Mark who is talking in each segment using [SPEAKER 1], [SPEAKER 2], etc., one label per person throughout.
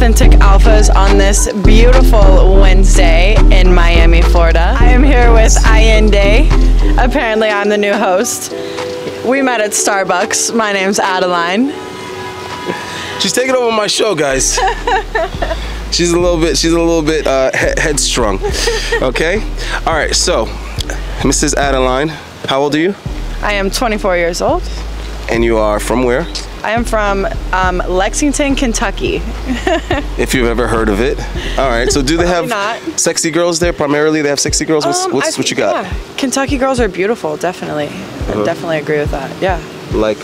[SPEAKER 1] authentic alphas on this beautiful Wednesday in Miami, Florida. I am here with Ayinde. Apparently I'm the new host. We met at Starbucks. My name's Adeline.
[SPEAKER 2] She's taking over my show, guys. She's a little bit headstrong. Okay? All right, so Mrs. Adeline, how old are you?
[SPEAKER 1] I am 24 years old.
[SPEAKER 2] And you are from where?
[SPEAKER 1] I am from Lexington, Kentucky.
[SPEAKER 2] If you've ever heard of it. All right, so do they have sexy girls there? Primarily, they have sexy girls? What you got?
[SPEAKER 1] Yeah. Kentucky girls are beautiful, definitely. I definitely agree with that, yeah.
[SPEAKER 2] Like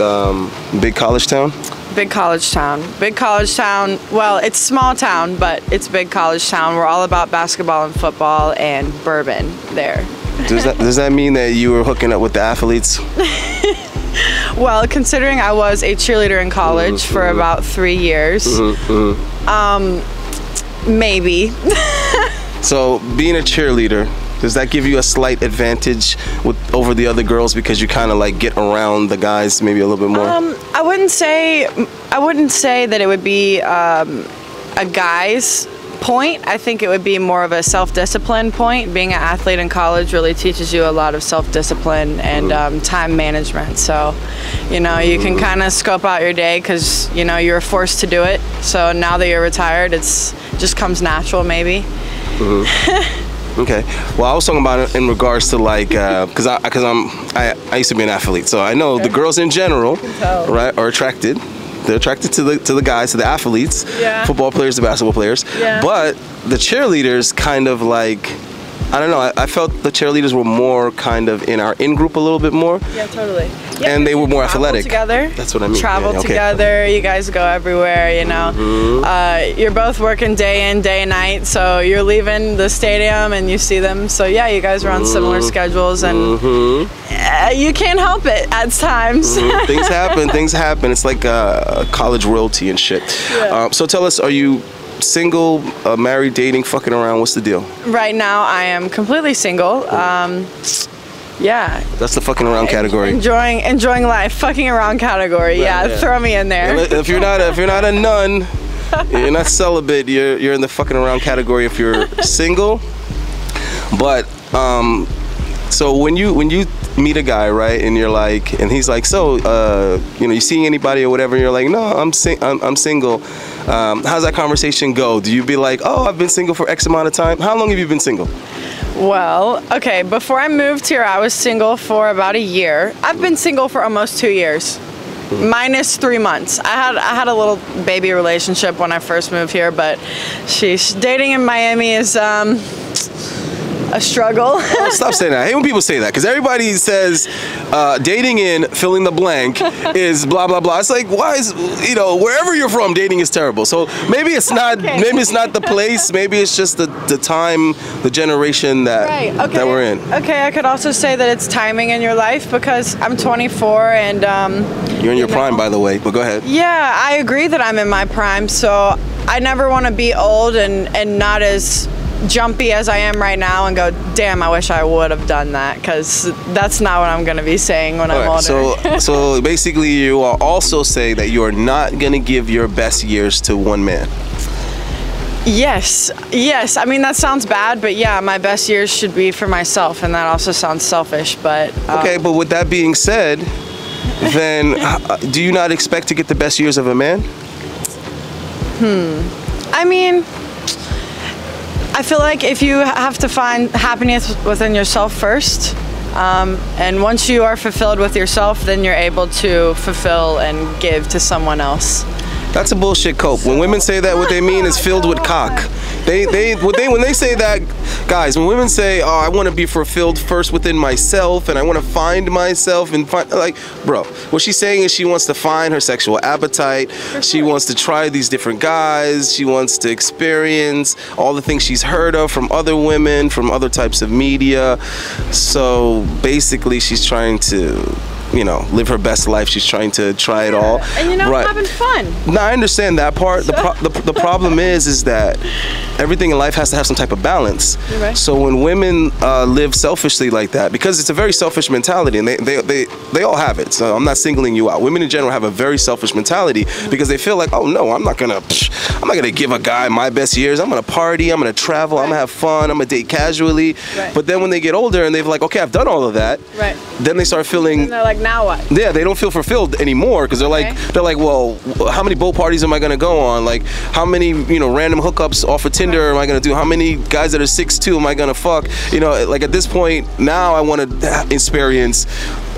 [SPEAKER 2] big college town?
[SPEAKER 1] Big college town. Big college town. Well, it's small town, but it's big college town. We're all about basketball and football and bourbon there.
[SPEAKER 2] Does that mean that you were hooking up with the athletes?
[SPEAKER 1] Well, considering I was a cheerleader in college for about 3 years, maybe.
[SPEAKER 2] So, being a cheerleader, does that give you a slight advantage over the other girls because you kind of like get around the guys maybe a little bit more?
[SPEAKER 1] I wouldn't say that it would be a guy's point. I think it would be more of a self-discipline point. Being an athlete in college really teaches you a lot of self-discipline and time management. So, you know, you can kind of scope out your day because, you know, you're forced to do it. So now that you're retired, it's just comes natural maybe.
[SPEAKER 2] Okay. Well, I was talking about it in regards to like, because I used to be an athlete, so I know the girls in general, right, are attracted. They're attracted to the guys, to the athletes, football players, the basketball players. But the cheerleaders kind of like, I don't know, I felt the cheerleaders were more kind of in our in-group a little bit more.
[SPEAKER 1] Yeah, totally. Yeah,
[SPEAKER 2] and they were more athletic.
[SPEAKER 1] Together.
[SPEAKER 2] That's what I mean.
[SPEAKER 1] Travel together, you guys go everywhere, you know. You're both working day in, day and night, so you're leaving the stadium and you see them. So yeah, you guys are on similar schedules and you can't help it at times.
[SPEAKER 2] Things happen. It's like college royalty and shit. Yeah. So tell us, are you single, married, dating, fucking around? What's the deal?
[SPEAKER 1] Right now, I am completely single. Yeah.
[SPEAKER 2] That's the fucking around category.
[SPEAKER 1] Enjoying life, fucking around category. Yeah, throw me in there.
[SPEAKER 2] If you're not a nun, you're not celibate. You're in the fucking around category if you're single. But so when you meet a guy, right, and you're like, and he's like, so you know, you seeing anybody or whatever, and you're like, no, I'm single. How's that conversation go? Do you be like, oh, I've been single for X amount of time? How long have you been single?
[SPEAKER 1] Well, okay, before I moved here, I was single for about a year. I've been single for almost 2 years, minus 3 months. I had a little baby relationship when I first moved here, but dating in Miami is a struggle.
[SPEAKER 2] Oh, stop saying that. I hate when people say that because everybody says dating in filling the blank is blah blah blah. It's like, why is, you know, wherever you're from, dating is terrible. So maybe it's not maybe it's not the place. Maybe it's just the time, the generation that that we're in.
[SPEAKER 1] Okay, I could also say that it's timing in your life because I'm 24 and
[SPEAKER 2] you're in your prime, by the way. But go ahead.
[SPEAKER 1] Yeah, I agree that I'm in my prime. So I never want to be old and not as jumpy as I am right now and go, damn, I wish I would have done that, because that's not what I'm going to be saying when I'm older.
[SPEAKER 2] So basically you are also saying that you are not going to give your best years to one man.
[SPEAKER 1] Yes. I mean, that sounds bad, but yeah, my best years should be for myself, and that also sounds selfish, but
[SPEAKER 2] okay, but with that being said, then do you not expect to get the best years of a man?
[SPEAKER 1] I mean, I feel like if you have to find happiness within yourself first, and once you are fulfilled with yourself, then you're able to fulfill and give to someone else.
[SPEAKER 2] That's a bullshit cope. When women say that, what they mean is filled with cock. When they say that, guys, when women say, oh, I want to be fulfilled first within myself and I want to find myself and find, like, bro, what she's saying is she wants to find her sexual appetite. She wants to try these different guys. She wants to experience all the things she's heard of from other women, from other types of media. So basically she's trying to you know, live her best life. She's trying to try it all.
[SPEAKER 1] And, you know, having fun.
[SPEAKER 2] No, I understand that part. The problem is that everything in life has to have some type of balance.
[SPEAKER 1] Right.
[SPEAKER 2] So when women live selfishly like that, because it's a very selfish mentality, and they all have it. So I'm not singling you out. Women in general have a very selfish mentality because they feel like, oh no, I'm not gonna give a guy my best years. I'm gonna party. I'm gonna travel. I'm gonna have fun. I'm gonna date casually.
[SPEAKER 1] Right.
[SPEAKER 2] But then when they get older and they're like, okay, I've done all of that.
[SPEAKER 1] Right.
[SPEAKER 2] Then they start feeling.
[SPEAKER 1] And they're like, now what?
[SPEAKER 2] Yeah, they don't feel fulfilled anymore because they're like, well, how many boat parties am I gonna go on? Like, how many, you know, random hookups off of Tinder am I gonna do? How many guys that are 6'2" am I gonna fuck? You know, like at this point now, I want to experience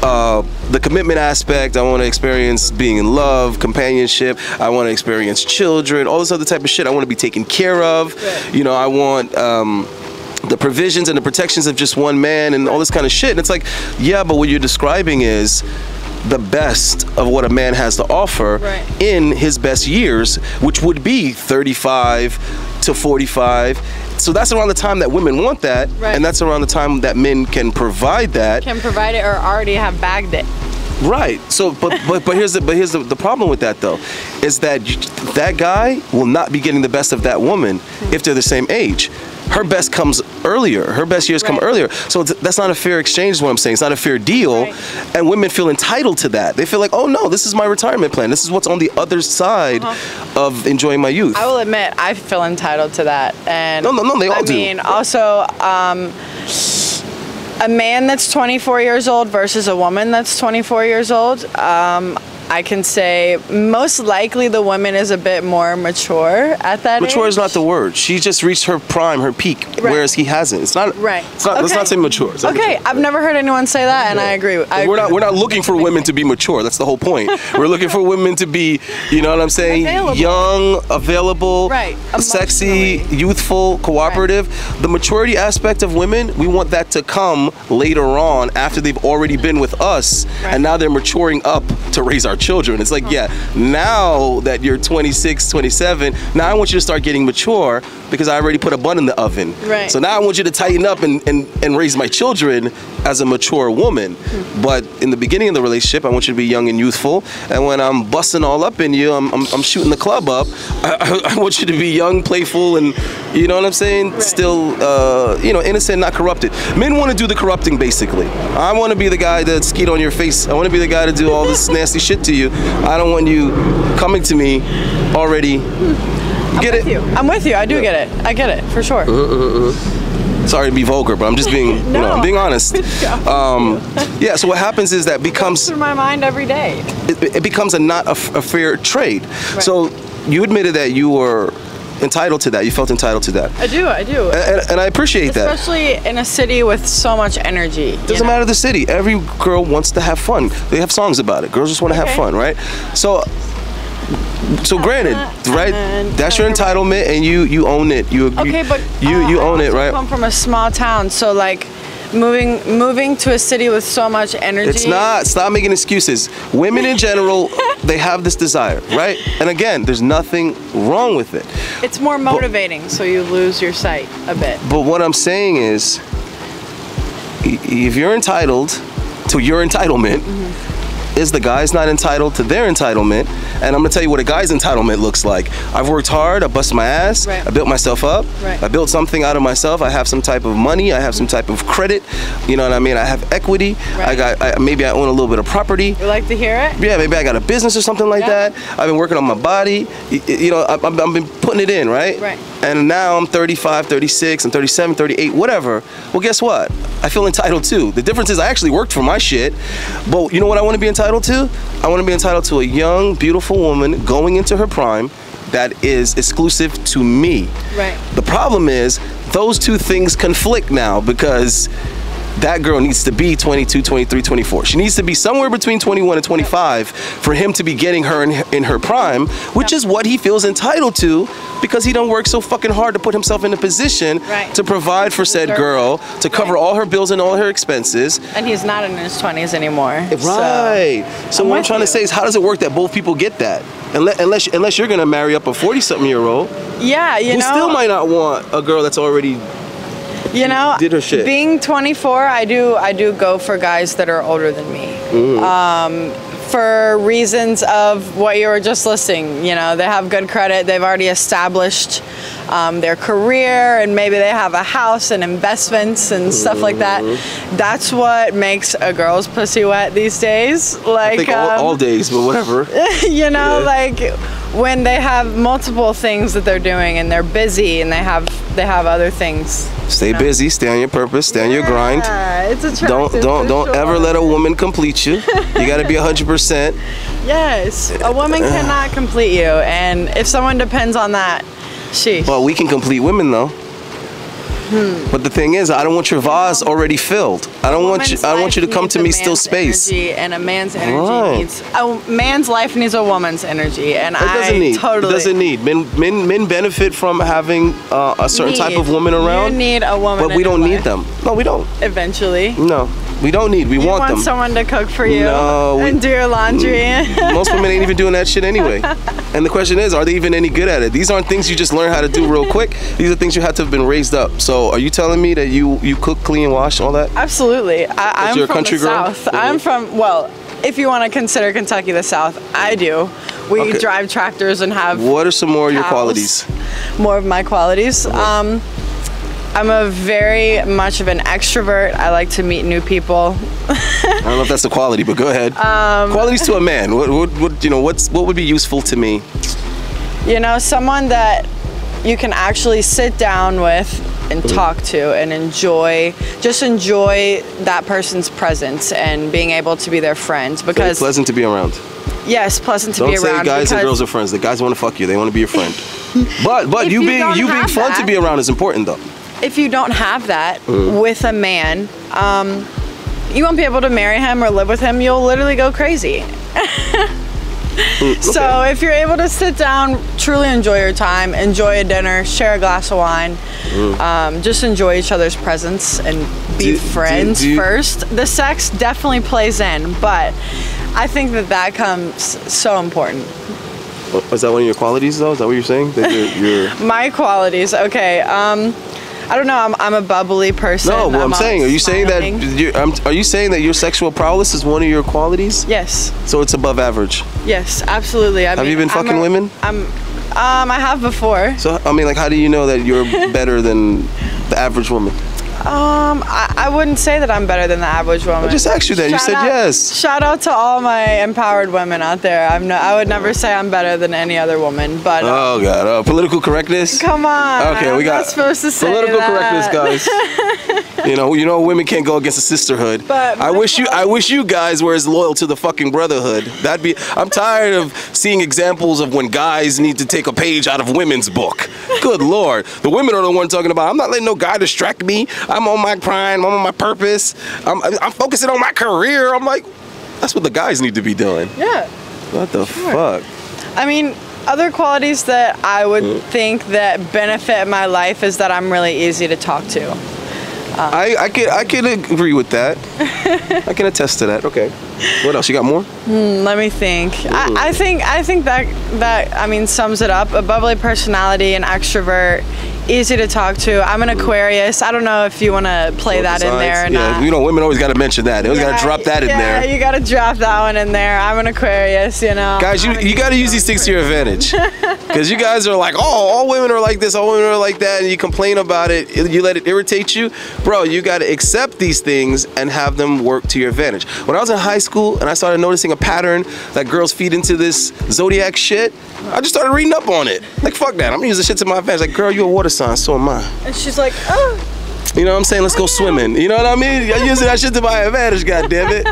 [SPEAKER 2] the commitment aspect. I want to experience being in love, companionship. I want to experience children, all this other type of shit. I want to be taken care of.
[SPEAKER 1] Right.
[SPEAKER 2] You know, I want the provisions and the protections of just one man and all this kind of shit. And it's like, yeah, but what you're describing is the best of what a man has to offer in his best years, which would be 35 to 45. So that's around the time that women want that, and that's around the time that men can provide that.
[SPEAKER 1] Can provide it or already have bagged it.
[SPEAKER 2] Right. So, but here's the problem with that though, is that that guy will not be getting the best of that woman if they're the same age. Her best comes earlier. Her best years come earlier. So that's not a fair exchange is what I'm saying. It's not a fair deal. And women feel entitled to that. They feel like, oh no, this is my retirement plan. This is what's on the other side of enjoying my youth.
[SPEAKER 1] I will admit, I feel entitled to that. And
[SPEAKER 2] no, they all do.
[SPEAKER 1] I mean, also, a man that's 24 years old versus a woman that's 24 years old, I can say most likely the woman is a bit more mature at that age.
[SPEAKER 2] Mature is not the word. She just reached her prime, her peak, whereas he hasn't. It's not.
[SPEAKER 1] Right.
[SPEAKER 2] It's not, Let's not say mature. It's not
[SPEAKER 1] okay,
[SPEAKER 2] mature.
[SPEAKER 1] I've never heard anyone say that, and I agree.
[SPEAKER 2] We're not looking for women to be mature. That's the whole point. We're looking for women to be, you know what I'm saying, young, available, sexy, youthful, cooperative. The maturity aspect of women, we want that to come later on after they've already been with us, and now they're maturing up to raise our children. It's like, yeah, now that you're 26, 27, now I want you to start getting mature because I already put a bun in the oven.
[SPEAKER 1] Right.
[SPEAKER 2] So now I want you to tighten up and raise my children as a mature woman. But in the beginning of the relationship, I want you to be young and youthful. And when I'm busting all up in you, I'm shooting the club up, I want you to be young, playful, and you know what I'm saying? Still, you know, innocent, not corrupted. Men want to do the corrupting, basically. I want to be the guy that skeet on your face. I want to be the guy to do all this nasty shit to you. I don't want you coming to me already. Get it?
[SPEAKER 1] I'm with you. I do get it. I get it for sure.
[SPEAKER 2] Sorry to be vulgar, but I'm just being, you know, I'm being honest. Yeah. So what happens is that becomes
[SPEAKER 1] through my mind every day.
[SPEAKER 2] It becomes not a fair trade. So you admitted that you were entitled to that. You felt entitled to that.
[SPEAKER 1] I do.
[SPEAKER 2] And I appreciate that.
[SPEAKER 1] Especially in a city with so much energy.
[SPEAKER 2] Doesn't matter the city. Every girl wants to have fun. They have songs about it. Girls just want to have fun, right? So granted, right? That's your entitlement, and you own it. You own it, right?
[SPEAKER 1] I come from a small town, so like moving to a city with so much energy.
[SPEAKER 2] It's not. Stop making excuses. Women in general, they have this desire, right? And again, there's nothing wrong with it.
[SPEAKER 1] It's more motivating, so you lose your sight a bit.
[SPEAKER 2] But what I'm saying is, if you're entitled to your entitlement, is the guy's not entitled to their entitlement. And I'm gonna tell you what a guy's entitlement looks like. I've worked hard, I busted my ass, I built myself up, I built something out of myself, I have some type of money, I have some type of credit, you know what I mean? I have equity, maybe I own a little bit of property.
[SPEAKER 1] You like to hear it?
[SPEAKER 2] Yeah, maybe I got a business or something like that. I've been working on my body, you know, I've been putting it in, right? And now I'm 35, 36, I'm 37, 38, whatever. Well, guess what? I feel entitled too. The difference is I actually worked for my shit, but you know what I want to be entitled to? I want to be entitled to a young, beautiful woman going into her prime that is exclusive to me. The problem is those two things conflict now because that girl needs to be 22, 23, 24. She needs to be somewhere between 21 and 25 for him to be getting her in her prime, which is what he feels entitled to because he don't work so fucking hard to put himself in a position to provide for said girl, to cover all her bills and all her expenses.
[SPEAKER 1] And he's not in his 20s anymore.
[SPEAKER 2] So what I'm trying to say is, how does it work that both people get that? Unless you're gonna marry up a 40-something-year-old.
[SPEAKER 1] Yeah, you know.
[SPEAKER 2] Who still might not want a girl that's already
[SPEAKER 1] You know,
[SPEAKER 2] did her shit.
[SPEAKER 1] Being 24, I do go for guys that are older than me. For reasons of what you were just listing. You know, they have good credit, they've already established their career, and maybe they have a house and investments and stuff like that. That's what makes a girl's pussy wet these days. Like,
[SPEAKER 2] I think all days, but whatever.
[SPEAKER 1] You know, like when they have multiple things that they're doing and they're busy and they have other things.
[SPEAKER 2] Stay busy, stay on your purpose, stay on your grind.
[SPEAKER 1] It's attractive.
[SPEAKER 2] Don't ever let a woman complete you. You got to be 100%.
[SPEAKER 1] Yes, a woman cannot complete you, and if someone depends on that, sheesh.
[SPEAKER 2] Well, we can complete women though. But the thing is, I don't want your vase already filled. I don't want you to come to me still space.
[SPEAKER 1] And a man's energy needs a man's life needs a woman's energy, and it doesn't need. Men benefit from having a certain type of woman around. You need a woman,
[SPEAKER 2] but we don't need them. No, we don't.
[SPEAKER 1] Eventually.
[SPEAKER 2] No. We don't need. We want them.
[SPEAKER 1] You want someone to cook for you and do your laundry.
[SPEAKER 2] Most women ain't even doing that shit anyway. And the question is, are they even any good at it? These aren't things you just learn how to do real quick. These are things you have to have been raised up. So are you telling me that you cook, clean, wash, all that?
[SPEAKER 1] Absolutely. I'm
[SPEAKER 2] from
[SPEAKER 1] country the
[SPEAKER 2] girl?
[SPEAKER 1] South. I'm from, well, if you want to consider Kentucky the South, I do. We drive tractors and have
[SPEAKER 2] What are some more of your
[SPEAKER 1] cows.
[SPEAKER 2] qualities?
[SPEAKER 1] More of my qualities? I'm a very much of an extrovert. I like to meet new people.
[SPEAKER 2] I don't know if that's a quality, but go ahead. Qualities to a man. What would be useful to me?
[SPEAKER 1] You know, someone that you can actually sit down with and talk to and enjoy that person's presence and being able to be their friend. Because
[SPEAKER 2] so pleasant to be around.
[SPEAKER 1] Yes, pleasant to be around.
[SPEAKER 2] Don't say guys and girls are friends. The guys want to fuck you. They want to be your friend. But you being fun to be around is important though. If
[SPEAKER 1] you don't have that with a man, you won't be able to marry him or live with him. You'll literally go crazy. So if you're able to sit down, truly enjoy your time, enjoy a dinner, share a glass of wine, just enjoy each other's presence and be friends first. The sex definitely plays in, but I think that comes so important.
[SPEAKER 2] Is that one of your qualities though? Is that what you're saying? That you're...
[SPEAKER 1] My qualities, okay. I don't know. I'm a bubbly person.
[SPEAKER 2] No, what I'm saying. Are you saying that your sexual prowess is one of your qualities?
[SPEAKER 1] Yes.
[SPEAKER 2] So it's above average.
[SPEAKER 1] Yes, absolutely.
[SPEAKER 2] Have you been fucking women?
[SPEAKER 1] I have before.
[SPEAKER 2] So I mean, like, how do you know that you're better than the average woman?
[SPEAKER 1] I wouldn't say that I'm better than the average woman.
[SPEAKER 2] I just asked you that. You said yes.
[SPEAKER 1] Shout out to all my empowered women out there. I would never say I'm better than any other woman, but
[SPEAKER 2] oh god, political correctness.
[SPEAKER 1] Come on.
[SPEAKER 2] Okay, we got
[SPEAKER 1] not supposed to say
[SPEAKER 2] political
[SPEAKER 1] that.
[SPEAKER 2] correctness, guys. you know, women can't go against a sisterhood. But I wish you guys were as loyal to the fucking brotherhood. I'm tired of seeing examples of when guys need to take a page out of women's book. Good lord, the women are the one talking about. I'm not letting no guy distract me. I'm on my prime. I'm on my purpose. I'm focusing on my career. I'm like, that's what the guys need to be doing.
[SPEAKER 1] Yeah.
[SPEAKER 2] What the fuck?
[SPEAKER 1] I mean, other qualities that I would think that benefit my life is that I'm really easy to talk to.
[SPEAKER 2] I can agree with that. I can attest to that. Okay. What else? You got more?
[SPEAKER 1] Let me think. I think that sums it up. A bubbly personality, an extrovert, easy to talk to. I'm an Aquarius. I don't know if you want to play that in there or not.
[SPEAKER 2] You know, women always got to mention that. They always got to drop that in there.
[SPEAKER 1] Yeah, you got to drop that one in there. I'm an Aquarius, you know.
[SPEAKER 2] Guys, you got to use these things to your advantage. Because you guys are like, oh, all women are like this, all women are like that, and you complain about it, you let it irritate you. Bro, you got to accept these things and have them work to your advantage. When I was in high school and I started noticing a pattern that girls feed into this zodiac shit, I just started reading up on it. Like, fuck that. I'm gonna use this shit to my advantage. Like, girl, you're a water sign, so am I.
[SPEAKER 1] And she's like, oh.
[SPEAKER 2] You know what I'm saying? Let's go swimming. You know what I mean? I'm using that shit to my advantage, goddammit.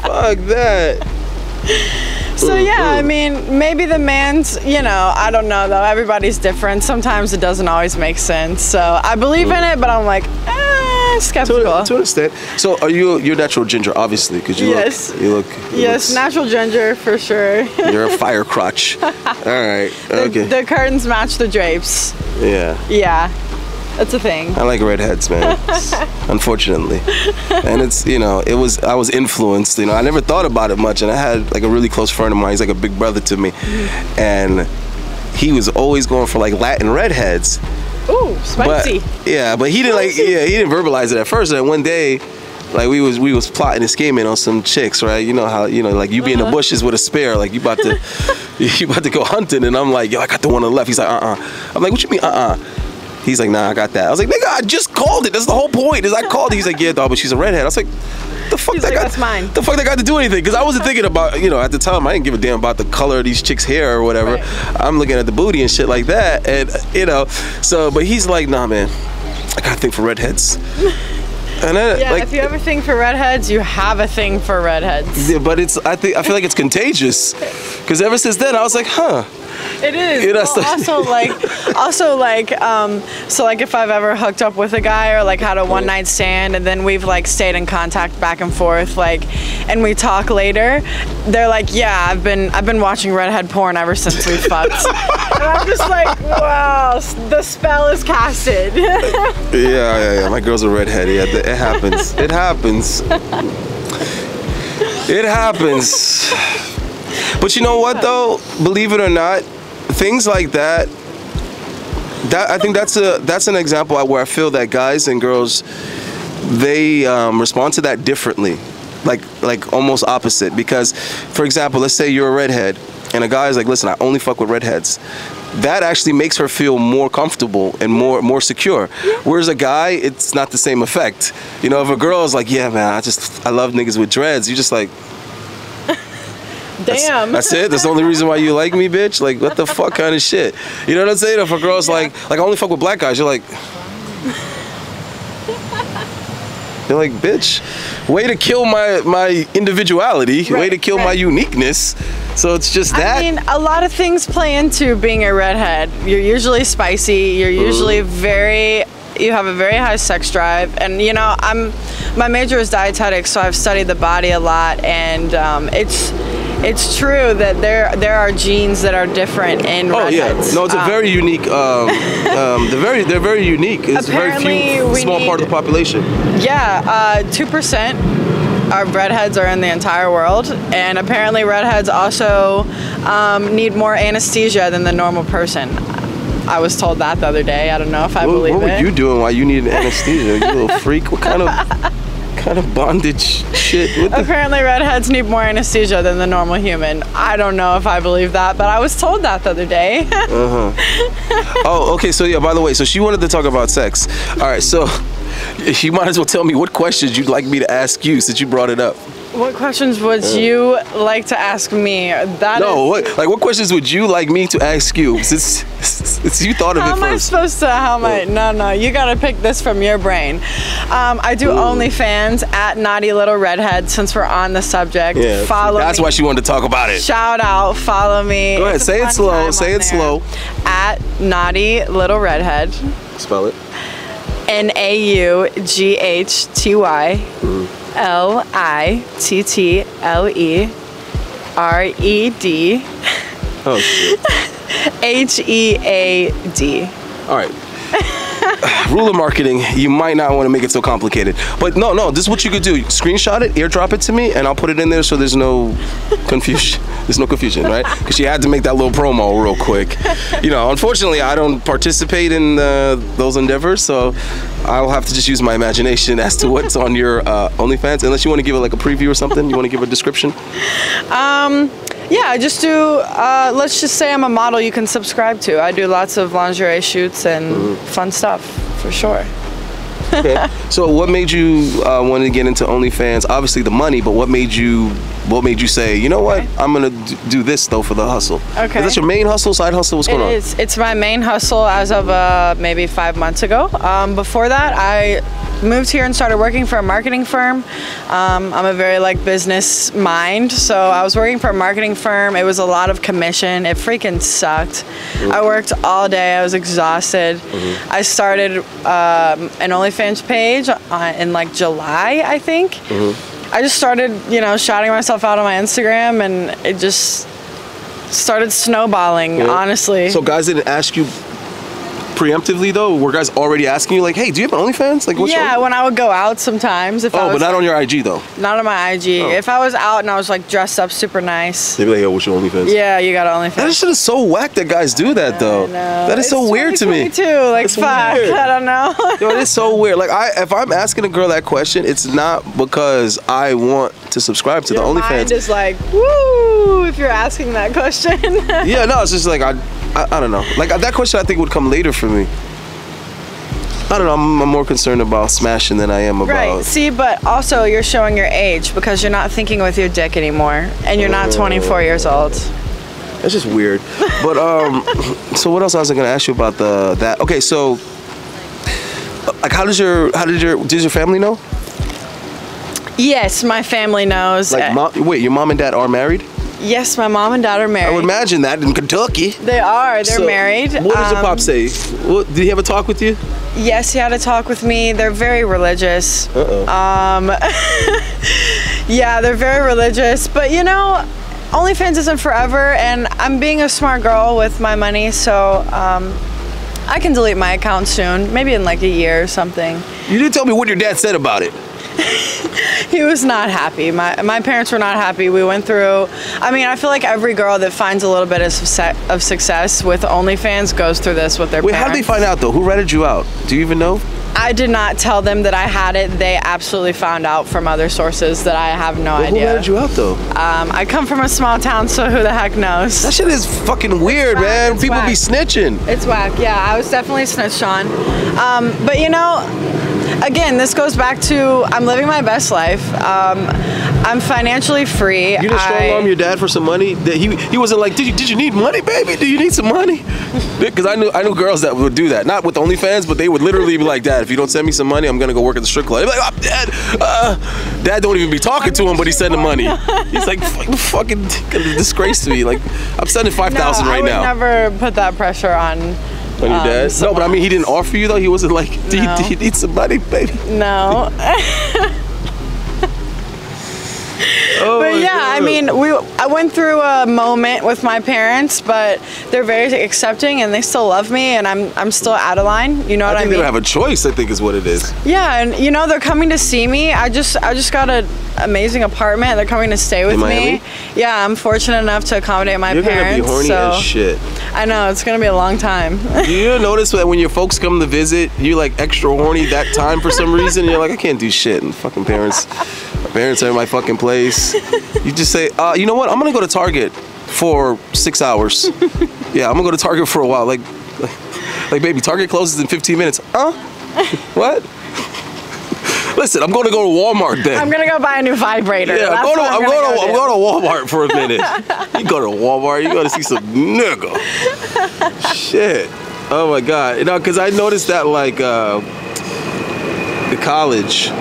[SPEAKER 2] Fuck that.
[SPEAKER 1] So yeah, I mean, maybe the man's, you know, I don't know though. Everybody's different. Sometimes it doesn't always make sense. So I believe in it, but I'm like, skeptical.
[SPEAKER 2] To an extent. So are you're natural ginger, obviously, because you look.
[SPEAKER 1] Yes, natural ginger for sure.
[SPEAKER 2] You're a fire crotch. All right. Okay.
[SPEAKER 1] The curtains match the drapes.
[SPEAKER 2] Yeah.
[SPEAKER 1] Yeah. That's a thing.
[SPEAKER 2] I like redheads, man. Unfortunately. And it's, you know, I was influenced, you know. I never thought about it much, and I had like a really close friend of mine. He's like a big brother to me. And he was always going for like Latin redheads.
[SPEAKER 1] Ooh, spicy.
[SPEAKER 2] But he didn't he didn't verbalize it at first. And one day, like we was plotting and scheming on some chicks, right? You know how like you be in the bushes with a spear, like you about to go hunting, and I'm like, yo, I got the one on the left. He's like, I'm like, what you mean, He's like, nah, I got that. I was like, nigga, I just called it. That's the whole point. Is I called it. He's like, yeah, dog, but she's a redhead. I was like, the fuck that got?
[SPEAKER 1] That's mine.
[SPEAKER 2] The fuck that got to do anything? Because I wasn't thinking about, at the time I didn't give a damn about the color of these chicks' hair or whatever.
[SPEAKER 1] Right.
[SPEAKER 2] I'm looking at the booty and shit like that, and so. But he's like, nah, man, I got a thing for redheads. And then,
[SPEAKER 1] if you have a thing for redheads, you have a thing for redheads.
[SPEAKER 2] Yeah, but I feel like it's contagious. Because ever since then, I was like, huh.
[SPEAKER 1] It is. So like if I've ever hooked up with a guy or like had a one night stand and then we've like stayed in contact back and forth, like, and we talk later, they're like, yeah, I've been watching redhead porn ever since we fucked. And I'm just like, wow, the spell is casted.
[SPEAKER 2] Yeah. My girl's a redhead. Yeah, it happens. It happens. It happens. But you know what though? Believe it or not, things like that I think that's an example where I feel that guys and girls, they respond to that differently, like almost opposite. Because, for example, let's say you're a redhead and a guy's like, listen, I only fuck with redheads. That actually makes her feel more comfortable and more secure. Whereas a guy, it's not the same effect. If a girl is like, yeah, man, I love niggas with dreads, you're just like,
[SPEAKER 1] damn.
[SPEAKER 2] That's it? That's the only reason why you like me, bitch? Like, what the fuck kind of shit? You know what I'm saying? If a girl's like, I only fuck with black guys, you're like, bitch, way to kill my individuality, way to kill my uniqueness. So it's just that. I mean,
[SPEAKER 1] a lot of things play into being a redhead. You're usually spicy. You're usually you have a very high sex drive, and my major is dietetics, so I've studied the body a lot, and it's true that there are genes that are different in redheads.
[SPEAKER 2] No, it's a very unique. They're very unique. It's a very small part of the population. Yeah,
[SPEAKER 1] 2% of redheads are in the entire world, and apparently redheads also need more anesthesia than the normal person. I was told that the other day. I don't know if I believe it.
[SPEAKER 2] What were you doing while you needed anesthesia? You little freak. What kind of bondage shit?
[SPEAKER 1] Apparently redheads need more anesthesia than the normal human. I don't know if I believe that, but I was told that the other day.
[SPEAKER 2] Oh, okay. So yeah, by the way, so she wanted to talk about sex. All right, so you might as well tell me what questions you'd like me to ask you since you brought it up.
[SPEAKER 1] What questions would you like to ask me?
[SPEAKER 2] What questions would you like me to ask you? Since you thought of it first.
[SPEAKER 1] How am I supposed to? No, you gotta pick this from your brain. I do OnlyFans at Naughty Little Redhead, since we're on the subject.
[SPEAKER 2] Yeah,
[SPEAKER 1] follow me.
[SPEAKER 2] That's why she wanted to talk about it.
[SPEAKER 1] Shout out, follow me.
[SPEAKER 2] Go ahead, say it slow. Say it slow.
[SPEAKER 1] At Naughty Little Redhead.
[SPEAKER 2] Spell it.
[SPEAKER 1] NAUGHTY. LITTLERED.
[SPEAKER 2] Oh shit.
[SPEAKER 1] HEAD.
[SPEAKER 2] All right. Rule of marketing, you might not want to make it so complicated. But no, this is what you could do. Screenshot it, airdrop it to me, and I'll put it in there so there's no confusion. There's no confusion, right? Because she had to make that little promo real quick. Unfortunately, I don't participate in those endeavors, so I'll have to just use my imagination as to what's on your OnlyFans. Unless you want to give it like a preview or something. You want to give a description?
[SPEAKER 1] Yeah, I just do, let's just say I'm a model you can subscribe to. I do lots of lingerie shoots and fun stuff, for sure.
[SPEAKER 2] Okay. So what made you want to get into OnlyFans? Obviously the money, but what made you say, you know what, I'm going to do this though for the hustle?
[SPEAKER 1] Okay.
[SPEAKER 2] Is that your main hustle, side hustle? What's going on?
[SPEAKER 1] It is. It's my main hustle as of maybe 5 months ago. Before that, I moved here and started working for a marketing firm. I'm a very business mind, so I was working for a marketing firm. It was a lot of commission. It freaking sucked. I worked all day. I was exhausted. I started an OnlyFans page in July, I think. I just started, shouting myself out on my Instagram, and it just started snowballing, honestly.
[SPEAKER 2] So guys didn't ask you preemptively though? Were guys already asking you like, hey, do you have an OnlyFans? Like, what's
[SPEAKER 1] yeah, when I would go out sometimes. If I was,
[SPEAKER 2] but not on your IG though.
[SPEAKER 1] Not on my IG.
[SPEAKER 2] Oh.
[SPEAKER 1] If I was out and I was like dressed up super nice.
[SPEAKER 2] They'd be like, yo, what's your OnlyFans?
[SPEAKER 1] Yeah, you got OnlyFans.
[SPEAKER 2] That shit is so whack that guys do that though. That is so weird to me.
[SPEAKER 1] Too. Like,
[SPEAKER 2] it's
[SPEAKER 1] fuck,
[SPEAKER 2] weird.
[SPEAKER 1] I don't know.
[SPEAKER 2] Yo, it's so weird. Like, if I'm asking a girl that question, it's not because I want to subscribe to the OnlyFans.
[SPEAKER 1] Mind is like, woo, if you're asking that question.
[SPEAKER 2] Yeah, no, it's just like I don't know. Like that question I think would come later for me. I don't know. I'm more concerned about smashing than I am about.
[SPEAKER 1] Right. See, but also you're showing your age because you're not thinking with your dick anymore, and you're not 24 years old.
[SPEAKER 2] That's just weird. But so what else I was gonna ask you about that? Okay, so like, does your family know?
[SPEAKER 1] Yes, my family knows.
[SPEAKER 2] Like, wait, your mom and dad are married?
[SPEAKER 1] Yes, my mom and dad are married.
[SPEAKER 2] I would imagine that in Kentucky.
[SPEAKER 1] They are. They're married.
[SPEAKER 2] What does your pop say? Did he have a talk with you?
[SPEAKER 1] Yes, he had a talk with me. They're very religious. Yeah, they're very religious. But you know, OnlyFans isn't forever, and I'm being a smart girl with my money, so I can delete my account soon. Maybe in like a year or something.
[SPEAKER 2] You didn't tell me what your dad said about it.
[SPEAKER 1] He was not happy. My parents were not happy. We went through, I mean, I feel like every girl that finds a little bit of success with OnlyFans goes through this with their parents.
[SPEAKER 2] Wait, how did they find out though? Who ratted you out? Do you even know?
[SPEAKER 1] I did not tell them that I had it. They absolutely found out from other sources that I have no idea.
[SPEAKER 2] Who ratted you out though?
[SPEAKER 1] I come from a small town, so who the heck knows?
[SPEAKER 2] That shit is fucking weird, man. People be snitching.
[SPEAKER 1] It's whack. Yeah, I was definitely snitched on. But you know, again, this goes back to I'm living my best life. I'm financially free.
[SPEAKER 2] You just strong-arm your dad for some money? That he wasn't like, did you need money, baby? Do you need some monny? Because I knew girls that would do that. Not with OnlyFans, but they would literally be like, Dad, if you don't send me some money, I'm gonna go work at the strip club. They'd be like, oh, Dad don't even be talking to him, but he's sending money. He's like, fucking disgrace to me. Like, I'm sending $5,000 right now.
[SPEAKER 1] I would never put that pressure on
[SPEAKER 2] your dad? No, but I mean, he didn't offer you though? He wasn't like, do you need some money, baby?
[SPEAKER 1] No. But yeah, I mean, I went through a moment with my parents, but they're very accepting and they still love me, and I'm still Adeline. You know what I mean?
[SPEAKER 2] I think they don't have a choice, I think is what it is.
[SPEAKER 1] Yeah, and you know, they're coming to see me. I just got an amazing apartment. They're coming to stay with me. Yeah, I'm fortunate enough to accommodate my parents.
[SPEAKER 2] You're gonna be horny as shit.
[SPEAKER 1] I know, it's gonna be a long time.
[SPEAKER 2] Do you notice that when your folks come to visit, you're like extra horny that time for some reason? And you're like, I can't do shit. And fucking parents are in my fucking place. You just say, you know what? I'm gonna go to Target for 6 hours. Yeah, I'm gonna go to Target for a while. Like, baby, Target closes in 15 minutes. Huh? What? Listen, I'm gonna go to Walmart then. I'm
[SPEAKER 1] gonna go buy a new vibrator.
[SPEAKER 2] Yeah, I'm going to Walmart for a minute. You go to Walmart, you gotta see some nigga. Shit. Oh my God. You know, because I noticed that like the college.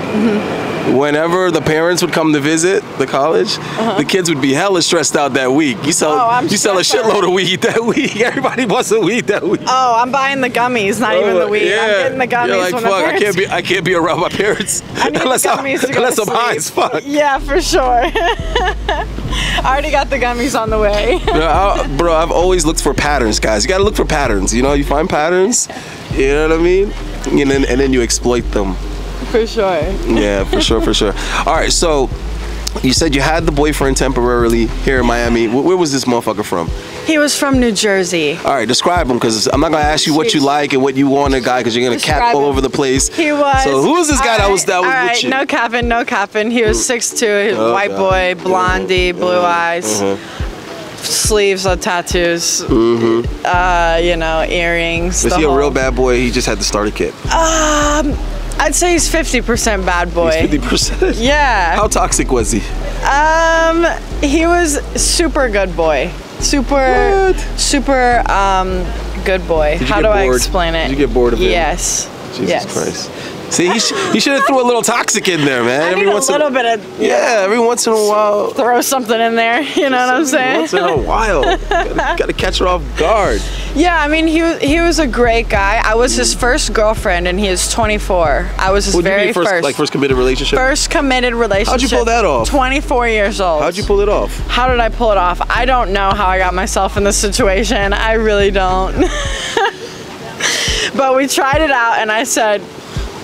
[SPEAKER 2] Whenever the parents would come to visit the college, the kids would be hella stressed out that week. You sell a shitload of weed that week. Everybody wants a weed that week.
[SPEAKER 1] Oh, I'm buying the gummies, not even the weed. Yeah. I'm getting the gummies.
[SPEAKER 2] You're like, fuck, I can't be around my parents unless I'm high as fuck.
[SPEAKER 1] Yeah, for sure. I already got the gummies on the way.
[SPEAKER 2] Bro, I've always looked for patterns, guys. You gotta look for patterns. You know, you find patterns. You know what I mean? And then you exploit them.
[SPEAKER 1] For sure.
[SPEAKER 2] Yeah, for sure. All right, so you said you had the boyfriend temporarily here in Miami. Where was this motherfucker from?
[SPEAKER 1] He was from New Jersey.
[SPEAKER 2] All right, describe him, because I'm not gonna ask you what you like and what you want in a guy, because you're gonna cap all over the place.
[SPEAKER 1] He was.
[SPEAKER 2] So who was this guy that was with you?
[SPEAKER 1] No capping. He was 6'2", he was white boy, blondie, blue eyes. Sleeves of tattoos, you know, earrings.
[SPEAKER 2] Was he a real bad boy? He just had the starter kit.
[SPEAKER 1] I'd say he's 50% bad boy.
[SPEAKER 2] He's 50%?
[SPEAKER 1] Yeah.
[SPEAKER 2] How toxic was he?
[SPEAKER 1] He was super good boy. Super good boy. How do I explain it?
[SPEAKER 2] Did you get bored of him?
[SPEAKER 1] Yes.
[SPEAKER 2] Jesus Christ. See, he should have threw a little toxic in there, man.
[SPEAKER 1] Every once in a while. Throw something in there, you know what I'm saying?
[SPEAKER 2] Once in a while. Gotta catch her off guard.
[SPEAKER 1] Yeah, I mean, he was a great guy. I was his first girlfriend, and he is 24. I was his very first.
[SPEAKER 2] Like first committed relationship?
[SPEAKER 1] First committed relationship.
[SPEAKER 2] How'd you pull that off?
[SPEAKER 1] 24 years old.
[SPEAKER 2] How'd you pull it off?
[SPEAKER 1] How did I pull it off? I don't know how I got myself in this situation. I really don't. But we tried it out, and I said,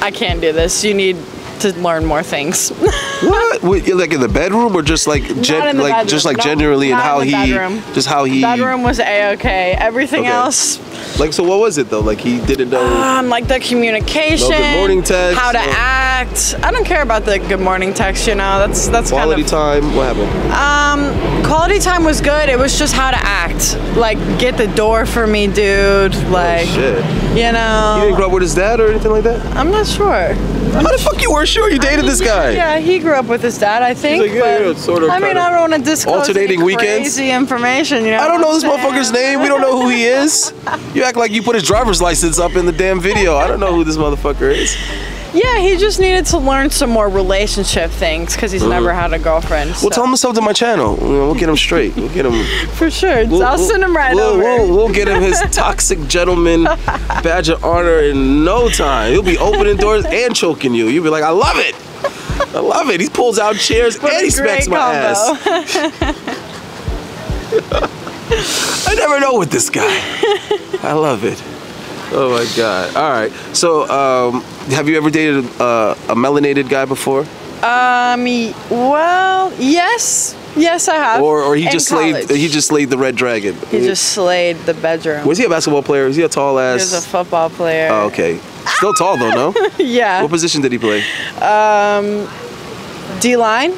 [SPEAKER 1] I can't do this. You need to learn more things.
[SPEAKER 2] What? Like in the bedroom, or just like generally, and how he
[SPEAKER 1] bedroom was a-okay. Everything else.
[SPEAKER 2] Like, so what was it though? Like, he didn't know.
[SPEAKER 1] Like the communication.
[SPEAKER 2] No good morning text.
[SPEAKER 1] How to act. I don't care about the good morning text. You know, that's
[SPEAKER 2] quality
[SPEAKER 1] kind of,
[SPEAKER 2] time. What happened?
[SPEAKER 1] Quality time was good. It was just how to act. Like, get the door for me, dude. Like,
[SPEAKER 2] shit.
[SPEAKER 1] You know.
[SPEAKER 2] You didn't grow up with his dad or anything like that?
[SPEAKER 1] I'm not sure.
[SPEAKER 2] How the fuck you weren't sure? You dated this guy.
[SPEAKER 1] Yeah, he grew up with his dad, I think.
[SPEAKER 2] He's like, yeah, sort of.
[SPEAKER 1] I mean, I don't want to disclose
[SPEAKER 2] alternating
[SPEAKER 1] any
[SPEAKER 2] weekends.
[SPEAKER 1] Crazy information. You know.
[SPEAKER 2] I don't know this motherfucker's name. We don't know who he is. You act like you put his driver's license up in the damn video. I don't know who this motherfucker is.
[SPEAKER 1] Yeah, he just needed to learn some more relationship things because he's never had a girlfriend.
[SPEAKER 2] Well, tell him to sub to my channel. We'll get him straight. We'll get him.
[SPEAKER 1] For sure. I'll send him right over.
[SPEAKER 2] We'll get him his toxic gentleman badge of honor in no time. He'll be opening doors and choking you. You'll be like, I love it. I love it. He pulls out chairs and he smacks my ass. I never know with this guy. I love it. Oh my God. All right. So, have you ever dated a melanated guy before?
[SPEAKER 1] Well, yes. Yes, I have.
[SPEAKER 2] Or he just slayed the red dragon.
[SPEAKER 1] He just slayed the bedroom.
[SPEAKER 2] Was he a basketball player? Was he a tall ass?
[SPEAKER 1] He was a football player.
[SPEAKER 2] Oh, okay. Still tall though, no?
[SPEAKER 1] Yeah.
[SPEAKER 2] What position did he play?
[SPEAKER 1] D-line.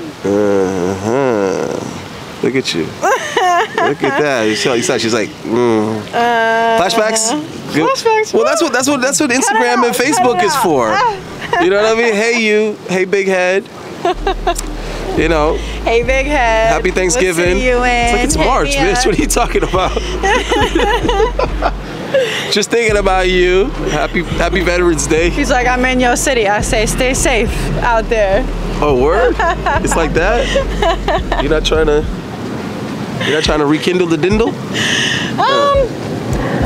[SPEAKER 2] Look at you. Look at that. She's like, flashbacks?
[SPEAKER 1] Flashbacks.
[SPEAKER 2] Well, that's what Instagram and Facebook is for. You know what I mean? Hey you, hey big head. You know.
[SPEAKER 1] Hey big head.
[SPEAKER 2] Happy Thanksgiving.
[SPEAKER 1] You in?
[SPEAKER 2] It's like it's March, bitch. What are you talking about? Just thinking about you. Happy Veterans Day.
[SPEAKER 1] He's like, I'm in your city. I say, stay safe out there.
[SPEAKER 2] Oh, word? It's like that? You're not trying to rekindle the dindle?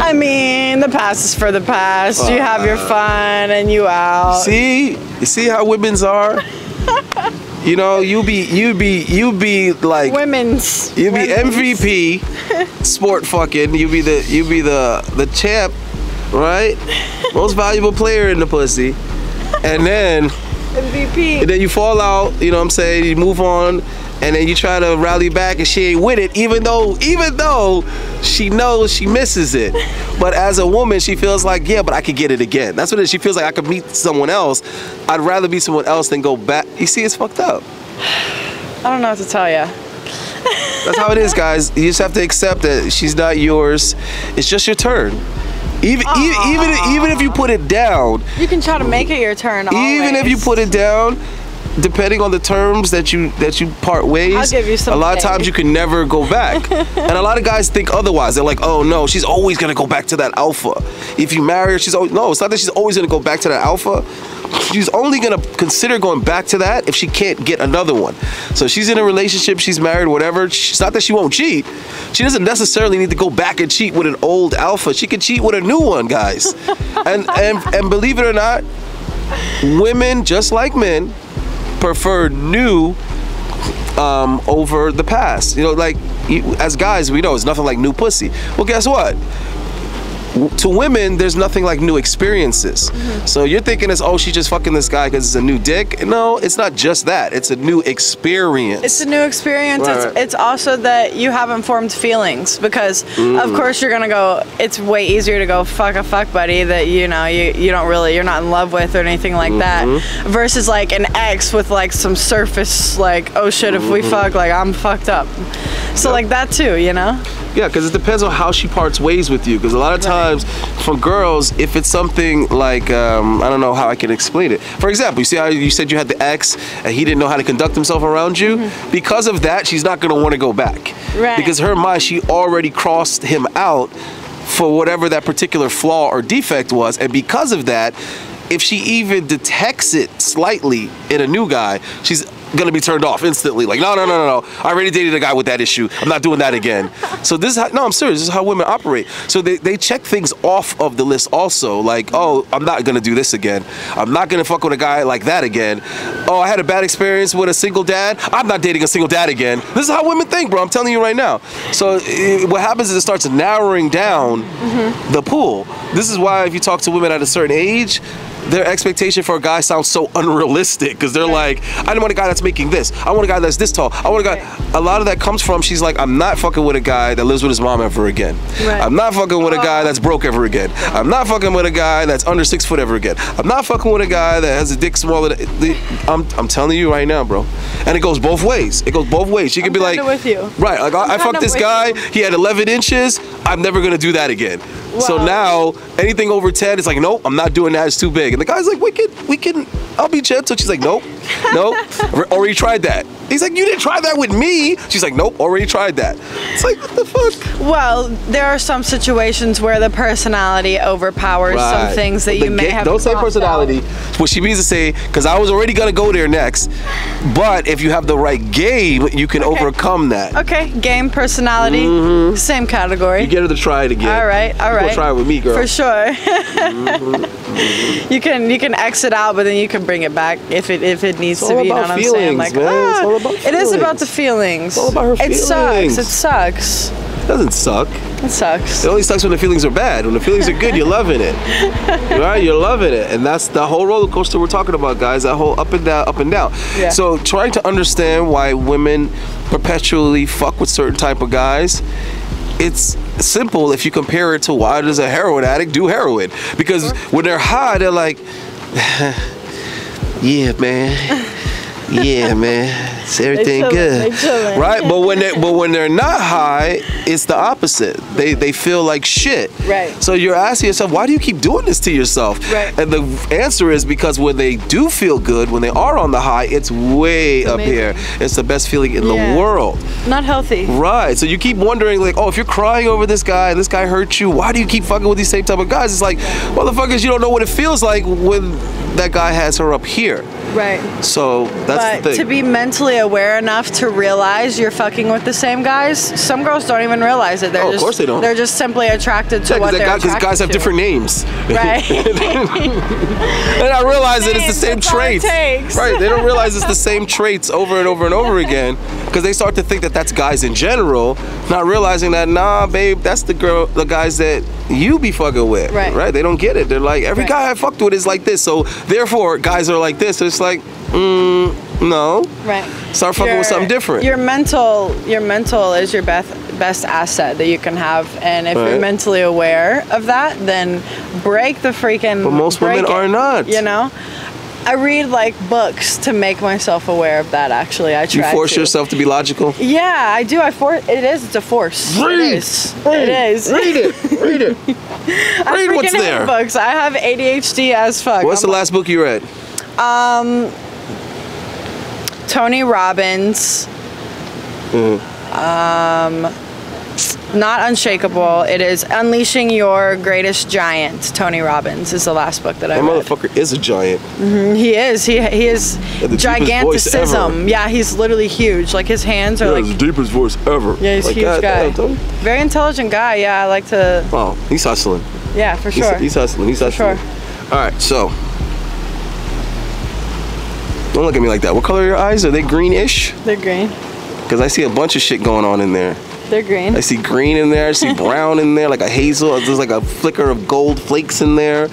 [SPEAKER 1] I mean, the past is for the past. You have your fun and you out.
[SPEAKER 2] You see how women's are? You know, you be like
[SPEAKER 1] women's.
[SPEAKER 2] You be MVP, sport fucking. You be the champ, right? Most valuable player in the pussy, and then
[SPEAKER 1] MVP.
[SPEAKER 2] And then you fall out. You know what I'm saying? You move on, and then you try to rally back, and she ain't with it. Even though she knows she misses it, but as a woman, she feels like, yeah, but I could get it again. That's what it is. She feels like I could meet someone else. I'd rather be someone else than go back. You see, it's fucked up.
[SPEAKER 1] I don't know what to tell you.
[SPEAKER 2] That's how it is, guys. You just have to accept that she's not yours. It's just your turn. Even if you put it down,
[SPEAKER 1] you can try to make it your turn.
[SPEAKER 2] Even if you put it down, depending on the terms that you part ways,
[SPEAKER 1] I'll give you some
[SPEAKER 2] a lot of times you can never go back. And a lot of guys think otherwise. They're like, oh no, she's always gonna go back to that alpha. If you marry her, she's always, no, it's not that she's always gonna go back to that alpha. She's only gonna consider going back to that if she can't get another one. So she's in a relationship, she's married, whatever. It's not that she won't cheat. She doesn't necessarily need to go back and cheat with an old alpha. She can cheat with a new one, guys. and believe it or not, women, just like men, prefer new over the past. You know, like as guys, we know it's nothing like new pussy. Well, guess what? To women, there's nothing like new experiences. So you're thinking it's, oh, she's just fucking this guy because it's a new dick. No, it's not just that. It's a new experience. It's
[SPEAKER 1] a new experience. Right. It's also that you haven't formed feelings because, of course, you're gonna go. It's way easier to go fuck a fuck buddy that you know you don't really, you're not in love with or anything like that, versus like an ex with like some surface like, oh shit, if we fuck, like I'm fucked up. So like that too, you know.
[SPEAKER 2] Yeah, because it depends on how she parts ways with you. Because a lot of times, for girls, if it's something like, I don't know how I can explain it. For example, you see how you said you had the ex and he didn't know how to conduct himself around you? Because of that, she's not going to want to go back.
[SPEAKER 1] Right.
[SPEAKER 2] Because her mind, she already crossed him out for whatever that particular flaw or defect was. And because of that, if she even detects it slightly in a new guy, she's gonna be turned off instantly. Like, no. I already dated a guy with that issue. I'm not doing that again. So this is how, no, I'm serious. This is how women operate. So they check things off of the list also. Like, oh, I'm not gonna do this again. I'm not gonna fuck with a guy like that again. Oh, I had a bad experience with a single dad. I'm not dating a single dad again. This is how women think, bro. I'm telling you right now. So what happens is it starts narrowing down the pool. This is why if you talk to women at a certain age, their expectation for a guy sounds so unrealistic because they're like, I don't want a guy that's making this. I want a guy that's this tall. I want a guy. A lot of that comes from she's like, I'm not fucking with a guy that lives with his mom ever again. I'm not fucking with a guy that's broke ever again. I'm not fucking with a guy that's under 6 foot ever again. I'm not fucking with a guy that has a dick smaller than. I'm telling you right now, bro. And it goes both ways. It goes both ways. She could be like,
[SPEAKER 1] with you.
[SPEAKER 2] Right. Like I fucked this guy. He had 11 inches. I'm never gonna do that again. Wow. So now anything over 10, it's like, nope, I'm not doing that. It's too big. And the guy's like, we can. I'll be gentle. She's like, nope, nope. Already tried that. He's like, you didn't try that with me. She's like, nope, already tried that. It's like, what the fuck?
[SPEAKER 1] Well, there are some situations where the personality overpowers some things that you may have.
[SPEAKER 2] Don't say personality. What she means to say, because I was already gonna go there next. But if you have the right game, you can overcome that.
[SPEAKER 1] Okay, game, personality, same category.
[SPEAKER 2] You get her to try it again.
[SPEAKER 1] All right.
[SPEAKER 2] Go try it with me, girl.
[SPEAKER 1] For sure. You can exit out, but then you can bring it back if it needs to be. You know what I'm saying? Like, it is about the feelings.
[SPEAKER 2] It's all about her feelings.
[SPEAKER 1] It sucks.
[SPEAKER 2] It doesn't suck.
[SPEAKER 1] It sucks.
[SPEAKER 2] It only sucks when the feelings are bad. When the feelings are good, you're loving it. Right? You're loving it. And that's the whole roller coaster we're talking about, guys. That whole up and down, up and down. Yeah. So trying to understand why women perpetually fuck with certain type of guys, it's simple if you compare it to why does a heroin addict do heroin? Because when they're high, they're like, yeah, man. Yeah, man, it's everything good, right? But when they're not high, it's the opposite. They feel like shit.
[SPEAKER 1] Right.
[SPEAKER 2] So you're asking yourself, why do you keep doing this to yourself?
[SPEAKER 1] Right.
[SPEAKER 2] And the answer is because when they do feel good, when they are on the high, it's way up here. It's the best feeling in the world.
[SPEAKER 1] Not healthy.
[SPEAKER 2] Right. So you keep wondering, like, oh, if you're crying over this guy and this guy hurt you, why do you keep fucking with these same type of guys? It's like, motherfuckers, you don't know what it feels like when that guy has her up here.
[SPEAKER 1] Right.
[SPEAKER 2] So that's the thing.
[SPEAKER 1] To be mentally aware enough to realize you're fucking with the same guys, some girls don't even realize it.
[SPEAKER 2] Of course they don't.
[SPEAKER 1] They're just simply attracted to what they're attracted to. Because
[SPEAKER 2] guys have different names.
[SPEAKER 1] Right.
[SPEAKER 2] They're not realizing it's the same traits. Right. They don't realize it's the same traits over and over and over again because they start to think that that's guys in general, not realizing that, nah, babe, that's the guys that you be fucking with. Right. They don't get it. They're like, every guy I fucked with is like this, so therefore guys are like this. So it's like, no.
[SPEAKER 1] Right.
[SPEAKER 2] Start fucking with something different.
[SPEAKER 1] Your mental is your best asset that you can have, and if you're mentally aware of that, then break the freaking.
[SPEAKER 2] But most women are not.
[SPEAKER 1] You know, I read like books to make myself aware of that. Actually, I try.
[SPEAKER 2] You force yourself to be logical.
[SPEAKER 1] Yeah, I do. It's a force.
[SPEAKER 2] Read.
[SPEAKER 1] It is.
[SPEAKER 2] Read it. Read it. Read what's there.
[SPEAKER 1] Books. I have ADHD as fuck.
[SPEAKER 2] What's the last book you read?
[SPEAKER 1] Tony Robbins. Not Unshakable. It is Unleashing Your Greatest Giant. Tony Robbins is the last book that I read.
[SPEAKER 2] That motherfucker is a giant.
[SPEAKER 1] He is. He is giganticism. Yeah, he's literally huge. Like his hands are like
[SPEAKER 2] the deepest voice ever.
[SPEAKER 1] Yeah, he's a huge guy. Very intelligent guy. Yeah, I like to.
[SPEAKER 2] Oh, he's hustling.
[SPEAKER 1] Yeah, for sure.
[SPEAKER 2] He's hustling. He's hustling.
[SPEAKER 1] Sure.
[SPEAKER 2] All right, so. Don't look at me like that. What color are your eyes? Are they greenish?
[SPEAKER 1] They're green.
[SPEAKER 2] Because I see a bunch of shit going on in there.
[SPEAKER 1] They're green.
[SPEAKER 2] I see green in there. I see brown in there, like a hazel. There's like a flicker of gold flakes in there.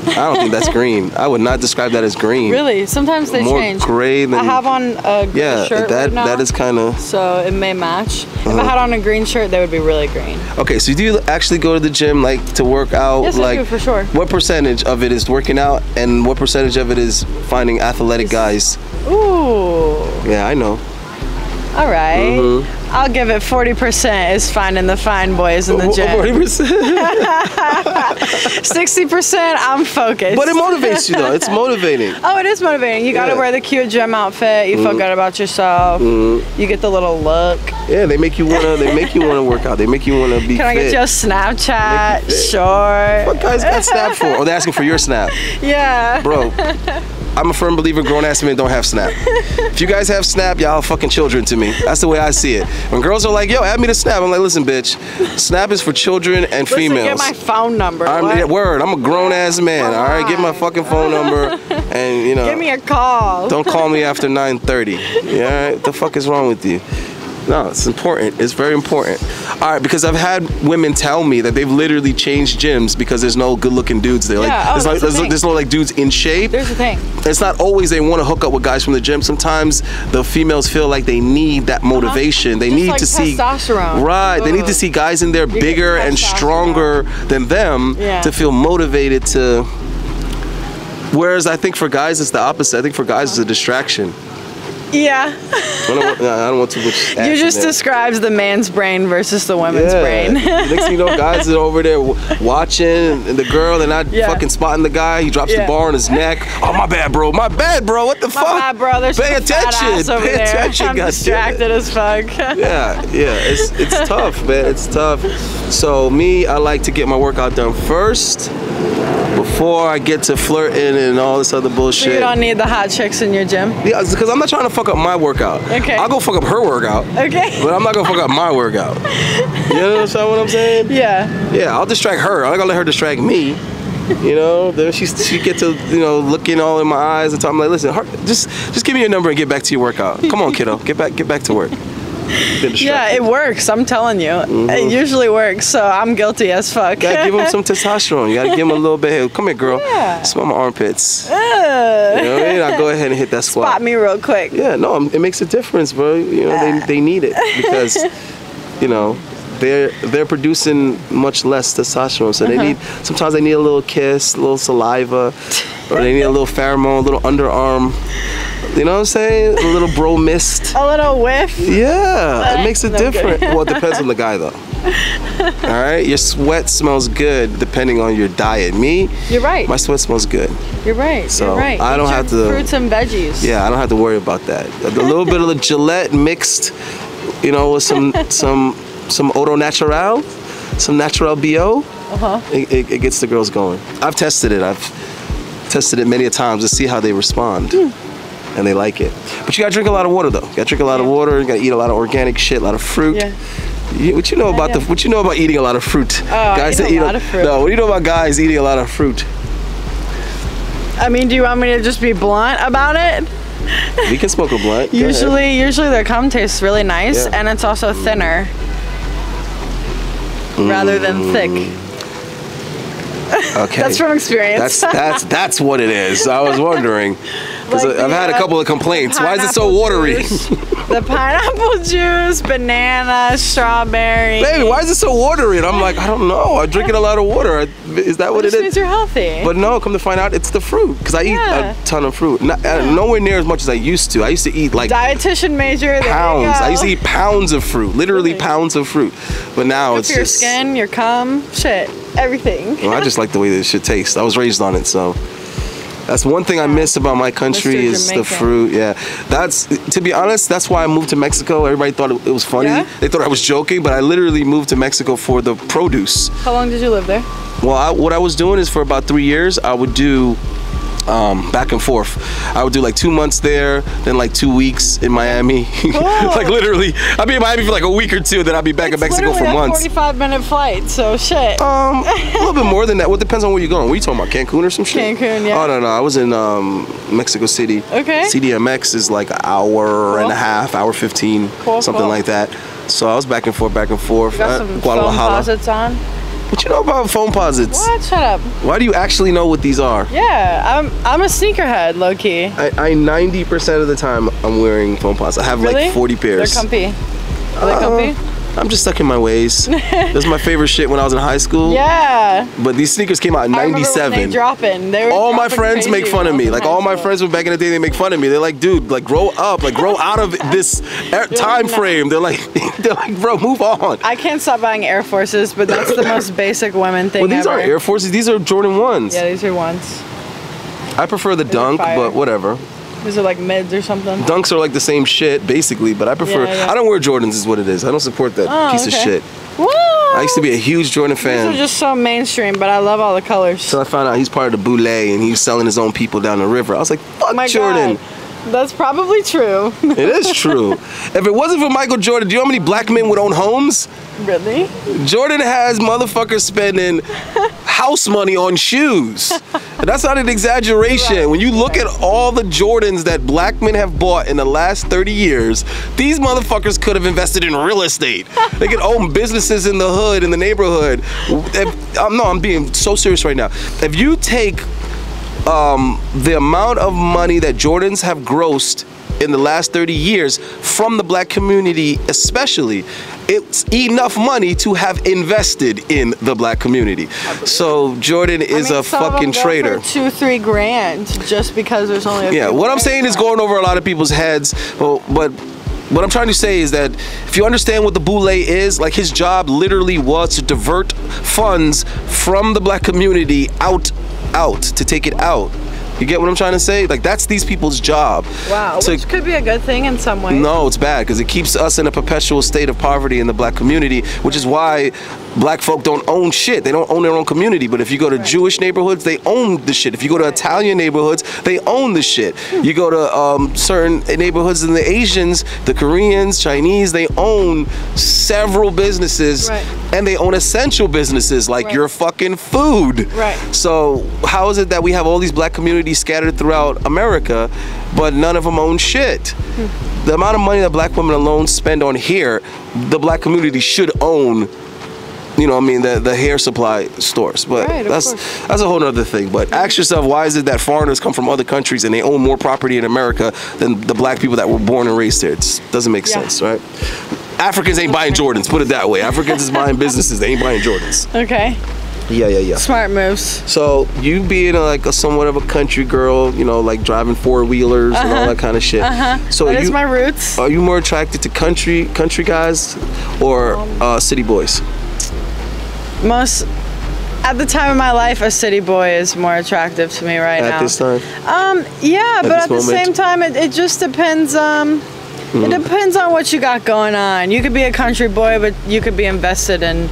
[SPEAKER 2] I don't think that's green. I would not describe that as green.
[SPEAKER 1] Really? Sometimes they change.
[SPEAKER 2] More gray than.
[SPEAKER 1] I have on a green shirt right now.
[SPEAKER 2] That is kind of.
[SPEAKER 1] So it may match. If I had on a green shirt, they would be really green.
[SPEAKER 2] Okay, so do you actually go to the gym like to work out?
[SPEAKER 1] Yes, I do, for sure.
[SPEAKER 2] What percentage of it is working out, and what percentage of it is finding athletic guys?
[SPEAKER 1] Ooh.
[SPEAKER 2] Yeah, I know.
[SPEAKER 1] All right. I'll give it 40% is finding the fine boys in the gym.
[SPEAKER 2] 40%?
[SPEAKER 1] 60% I'm focused.
[SPEAKER 2] But it motivates you though. It's motivating.
[SPEAKER 1] Oh, it is motivating. You gotta wear the cute gym outfit. You feel good about yourself. You get the little look.
[SPEAKER 2] Yeah, they make you wanna work out. They make you wanna be
[SPEAKER 1] Can I get your Snapchat? Sure.
[SPEAKER 2] What guys got Snap for? Oh, they're asking for your Snap.
[SPEAKER 1] Yeah.
[SPEAKER 2] Bro. I'm a firm believer grown ass men don't have Snap. If you guys have Snap, y'all fucking children to me. That's the way I see it. When girls are like, yo, add me to Snap, I'm like, listen, bitch, Snap is for children and females.
[SPEAKER 1] Get my phone number.
[SPEAKER 2] I'm a grown ass man. All right, get my fucking phone number, and you know,
[SPEAKER 1] give me a call.
[SPEAKER 2] Don't call me after 9:30. Yeah, all right? The fuck is wrong with you? No, it's important. It's very important. All right, because I've had women tell me that they've literally changed gyms because there's no good-looking dudes there.
[SPEAKER 1] Yeah,
[SPEAKER 2] like, there's no like dudes in shape.
[SPEAKER 1] There's the thing.
[SPEAKER 2] It's not always they want to hook up with guys from the gym. Sometimes the females feel like they need that motivation. They need to see
[SPEAKER 1] testosterone.
[SPEAKER 2] Right. They need to see guys in there bigger and stronger than them to feel motivated to. Whereas I think for guys it's the opposite. I think for guys it's a distraction.
[SPEAKER 1] Yeah.
[SPEAKER 2] I don't want too much.
[SPEAKER 1] You just describes the man's brain versus the woman's brain.
[SPEAKER 2] Next thing you know, guys are over there watching, and the girl, they're not fucking spotting the guy. He drops the bar on his neck. Oh, my bad, bro. My bad, bro. What the fuck? My bad,
[SPEAKER 1] bro. There's
[SPEAKER 2] Pay attention.
[SPEAKER 1] Pay attention. I'm distracted as fuck.
[SPEAKER 2] Yeah. It's tough, man. It's tough. So me, I like to get my workout done first before I get to flirting and all this other bullshit.
[SPEAKER 1] So you don't need the hot chicks in your gym?
[SPEAKER 2] Yeah, because I'm not trying to fuck up my workout. Okay. I'll go fuck up her workout. Okay. But I'm not gonna fuck up my workout. You know what I'm saying? Yeah. Yeah, I'll distract her. I'm not gonna let her distract me. You know, then she get to, you know, looking all in my eyes and talk. I'm like, listen, just give me your number and get back to your workout. Come on, kiddo, get back to work.
[SPEAKER 1] Yeah, it works. I'm telling you, it usually works. So I'm guilty as fuck.
[SPEAKER 2] You gotta give him some testosterone. You gotta give him a little bit. Hey, come here, girl. Yeah. Smell my armpits. You know what I mean? I'll go ahead and hit that squat.
[SPEAKER 1] Spot me real quick.
[SPEAKER 2] Yeah, no, it makes a difference, bro. You know, they need it because, you know, they're producing much less testosterone, so they need. Sometimes they need a little kiss, a little saliva, or they need a little pheromone, a little underarm. You know what I'm saying? A little bro mist.
[SPEAKER 1] A little whiff.
[SPEAKER 2] Yeah, it makes it different. Well, it depends on the guy, though. All right, your sweat smells good depending on your diet. Me,
[SPEAKER 1] you're right.
[SPEAKER 2] My sweat smells good.
[SPEAKER 1] You're right.
[SPEAKER 2] So
[SPEAKER 1] you're right.
[SPEAKER 2] I don't have to.
[SPEAKER 1] Fruits and veggies.
[SPEAKER 2] Yeah, I don't have to worry about that. A little bit of the Gillette mixed, you know, with some Auto Natural, some Natural BO. It gets the girls going. I've tested it. I've tested it many a times to see how they respond. And they like it. But you gotta drink a lot of water though. You gotta drink a lot of water, you gotta eat a lot of organic shit, a lot of fruit. Yeah. What you know about what you know about eating a lot of fruit?
[SPEAKER 1] Guys that eat a lot of fruit.
[SPEAKER 2] No, what do you know about guys eating a lot of fruit?
[SPEAKER 1] I mean, do you want me to just be blunt about it?
[SPEAKER 2] We can smoke a blunt.
[SPEAKER 1] Usually their cum tastes really nice, and it's also thinner rather than thick.
[SPEAKER 2] Okay.
[SPEAKER 1] That's from experience.
[SPEAKER 2] That's what it is. I was wondering. Like I've had a couple of complaints. Why is it so watery?
[SPEAKER 1] The pineapple juice, banana, strawberry.
[SPEAKER 2] Baby, why is it so watery? And I'm like, I don't know. I'm drinking a lot of water. Is that what it is?
[SPEAKER 1] It means you're healthy.
[SPEAKER 2] But no, come to find out, it's the fruit. Because I eat a ton of fruit. Nowhere near as much as I used to. I used to eat like
[SPEAKER 1] dietitian major.
[SPEAKER 2] Pounds. I used to eat pounds of fruit. Literally pounds of fruit. But now it's just
[SPEAKER 1] your skin, your cum, shit, everything.
[SPEAKER 2] Well, I just like the way this shit tastes. I was raised on it, so. That's one thing I miss about my country is the fruit. Yeah, that's, to be honest, that's why I moved to Mexico. Everybody thought it was funny. Yeah? They thought I was joking, but I literally moved to Mexico for the produce.
[SPEAKER 1] How long did you live there?
[SPEAKER 2] Well, what I was doing is for about 3 years, I would do back and forth. I would do like 2 months there, then like 2 weeks in Miami. Like literally, I'd be in Miami for like a week or two, then I'd be back in Mexico for months.
[SPEAKER 1] 45-minute flight, so shit.
[SPEAKER 2] A little bit more than that. Well, it depends on where you're going. What are you talking about, Cancun or some shit?
[SPEAKER 1] Cancun, yeah.
[SPEAKER 2] Oh, no, I was in Mexico City.
[SPEAKER 1] Okay.
[SPEAKER 2] CDMX is like an hour and a half, hour 15, something like that. So I was back and forth.
[SPEAKER 1] You got some phone posits on?
[SPEAKER 2] What you know about phone posits?
[SPEAKER 1] What? Shut up.
[SPEAKER 2] Why do you actually know what these are?
[SPEAKER 1] Yeah, I'm a sneakerhead, low key.
[SPEAKER 2] I 90% of the time I'm wearing phone posits. I have like 40 pairs.
[SPEAKER 1] They're comfy. Are they comfy?
[SPEAKER 2] I'm just stuck in my ways. This was my favorite shit when I was in high school.
[SPEAKER 1] Yeah.
[SPEAKER 2] But these sneakers came out in '97.
[SPEAKER 1] They dropping. They were
[SPEAKER 2] all my friends make fun of me. Like all my friends from back in the day, they make fun of me. They're like, dude, like grow up, like grow out of this time frame. They're like, bro, move on.
[SPEAKER 1] I can't stop buying Air Forces, but that's the most basic women thing.
[SPEAKER 2] Well, these aren't Air Forces. These are Jordan 1s.
[SPEAKER 1] Yeah, these are 1s.
[SPEAKER 2] I prefer the Dunk, but whatever.
[SPEAKER 1] These are like mids or something.
[SPEAKER 2] Dunks are like the same shit, basically, but I prefer. I don't wear Jordans, is what it is. I don't support that piece of shit.
[SPEAKER 1] Whoa!
[SPEAKER 2] I used to be a huge Jordan
[SPEAKER 1] These
[SPEAKER 2] fan.
[SPEAKER 1] are just so mainstream, but I love all the colors.
[SPEAKER 2] So I found out he's part of the Boule and he was selling his own people down the river. I was like, fuck
[SPEAKER 1] Oh my
[SPEAKER 2] Jordan.
[SPEAKER 1] God. That's probably true.
[SPEAKER 2] It is true. If it wasn't for Michael Jordan, do you know how many black men would own homes?
[SPEAKER 1] Really?
[SPEAKER 2] Jordan has motherfuckers spending house money on shoes. And that's not an exaggeration.
[SPEAKER 1] Right.
[SPEAKER 2] When you look at all the Jordans that black men have bought in the last 30 years, these motherfuckers could have invested in real estate. They could own businesses in the hood, in the neighborhood. I'm being so serious right now. If you take the amount of money that Jordans have grossed in the last 30 years from the black community especially, it's enough money to have invested in the black community. So Jordan is a fucking traitor.
[SPEAKER 1] $2-3 grand just because there's only a few
[SPEAKER 2] What I'm saying is going over a lot of people's heads, but what I'm trying to say is that if you understand what the Boule is, like his job literally was to divert funds from the black community out, to take it out. You get what I'm trying to say? Like, that's these people's job.
[SPEAKER 1] Wow, which could be a good thing in some ways.
[SPEAKER 2] No, it's bad because it keeps us in a perpetual state of poverty in the black community, which is why black folk don't own shit. They don't own their own community. But if you go to Jewish neighborhoods, they own the shit. If you go to Italian neighborhoods, they own the shit. You go to certain neighborhoods in the Asians, the Koreans, Chinese, they own several businesses, and they own essential businesses like your fucking food. So how is it that we have all these black communities scattered throughout America, but none of them own shit? The amount of money that black women alone spend on hair, the black community should own, you know what I mean, the hair supply stores. But that's a whole nother thing. But ask yourself, why is it that foreigners come from other countries and they own more property in America than the black people that were born and raised there? It doesn't make sense, right? Africans ain't buying Jordans, put it that way. Africans is buying businesses, they ain't buying Jordans.
[SPEAKER 1] Okay.
[SPEAKER 2] Yeah.
[SPEAKER 1] Smart moves.
[SPEAKER 2] So you being like a somewhat of a country girl, you know, like driving four-wheelers and all that kind of shit. So
[SPEAKER 1] that is my roots.
[SPEAKER 2] Are you more attracted to country guys or city boys?
[SPEAKER 1] At the time of my life, a city boy is more attractive to me right now.
[SPEAKER 2] At this time?
[SPEAKER 1] Yeah, but at the same time, it just depends. It depends on what you got going on. You could be a country boy, but you could be invested in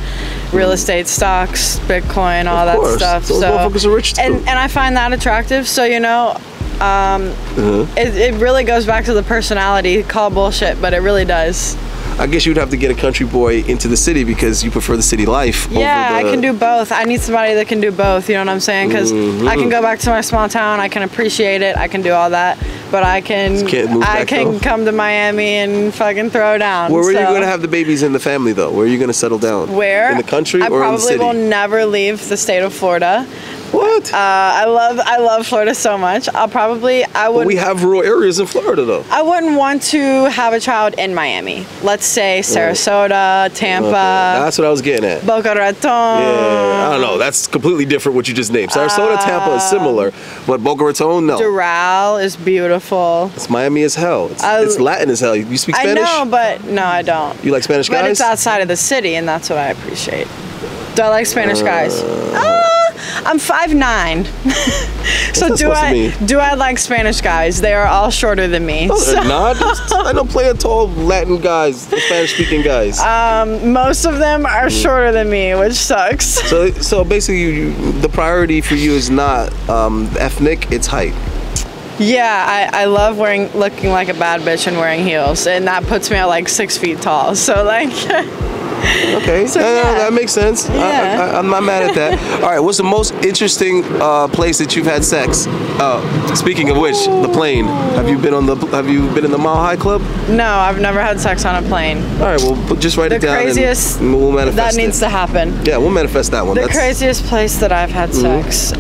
[SPEAKER 1] real estate, stocks, Bitcoin, all that stuff.
[SPEAKER 2] Those motherfuckers are rich too.
[SPEAKER 1] And I find that attractive. So you know, it really goes back to the personality. Call bullshit, but it really does.
[SPEAKER 2] I guess you'd have to get a country boy into the city because you prefer the city life.
[SPEAKER 1] Yeah, I can do both. I need somebody that can do both, you know what I'm saying? Because I can go back to my small town, I can appreciate it, I can do all that, but I can come to Miami and fucking throw down.
[SPEAKER 2] Where are you going to have the babies in the family though? Where are you going to settle down?
[SPEAKER 1] Where?
[SPEAKER 2] In the country or in the city?
[SPEAKER 1] I probably will never leave the state of Florida.
[SPEAKER 2] What?
[SPEAKER 1] I love Florida so much.
[SPEAKER 2] But we have rural areas in Florida though.
[SPEAKER 1] I wouldn't want to have a child in Miami. Let's say Sarasota, Tampa.
[SPEAKER 2] That's what I was getting at.
[SPEAKER 1] Boca Raton.
[SPEAKER 2] Yeah, I don't know. That's completely different what you just named. Sarasota, Tampa is similar, but Boca Raton, no.
[SPEAKER 1] Doral is beautiful.
[SPEAKER 2] It's Miami as hell. It's Latin as hell. You speak Spanish?
[SPEAKER 1] I know, but no, I don't.
[SPEAKER 2] You like Spanish guys?
[SPEAKER 1] But it's outside of the city, and that's what I appreciate. Do I like Spanish guys? I'm 5'9". So do I like Spanish guys? They are all shorter than me.
[SPEAKER 2] No, they're not. I don't play at tall Latin guys, Spanish speaking guys.
[SPEAKER 1] Most of them are shorter than me, which sucks.
[SPEAKER 2] So basically, the priority for you is not ethnic; it's height.
[SPEAKER 1] Yeah, I love looking like a bad bitch and wearing heels, and that puts me at like 6 feet tall. So like.
[SPEAKER 2] Okay, so, that makes sense.
[SPEAKER 1] Yeah.
[SPEAKER 2] I'm not mad at that. All right, what's the most interesting place that you've had sex? Speaking of which, the plane. Have you been in the Mile High Club?
[SPEAKER 1] No, I've never had sex on a plane.
[SPEAKER 2] All right, well, just write it down.
[SPEAKER 1] The craziest.
[SPEAKER 2] And we'll manifest
[SPEAKER 1] that needs to happen.
[SPEAKER 2] Yeah, we'll manifest that one.
[SPEAKER 1] The craziest place that I've had sex.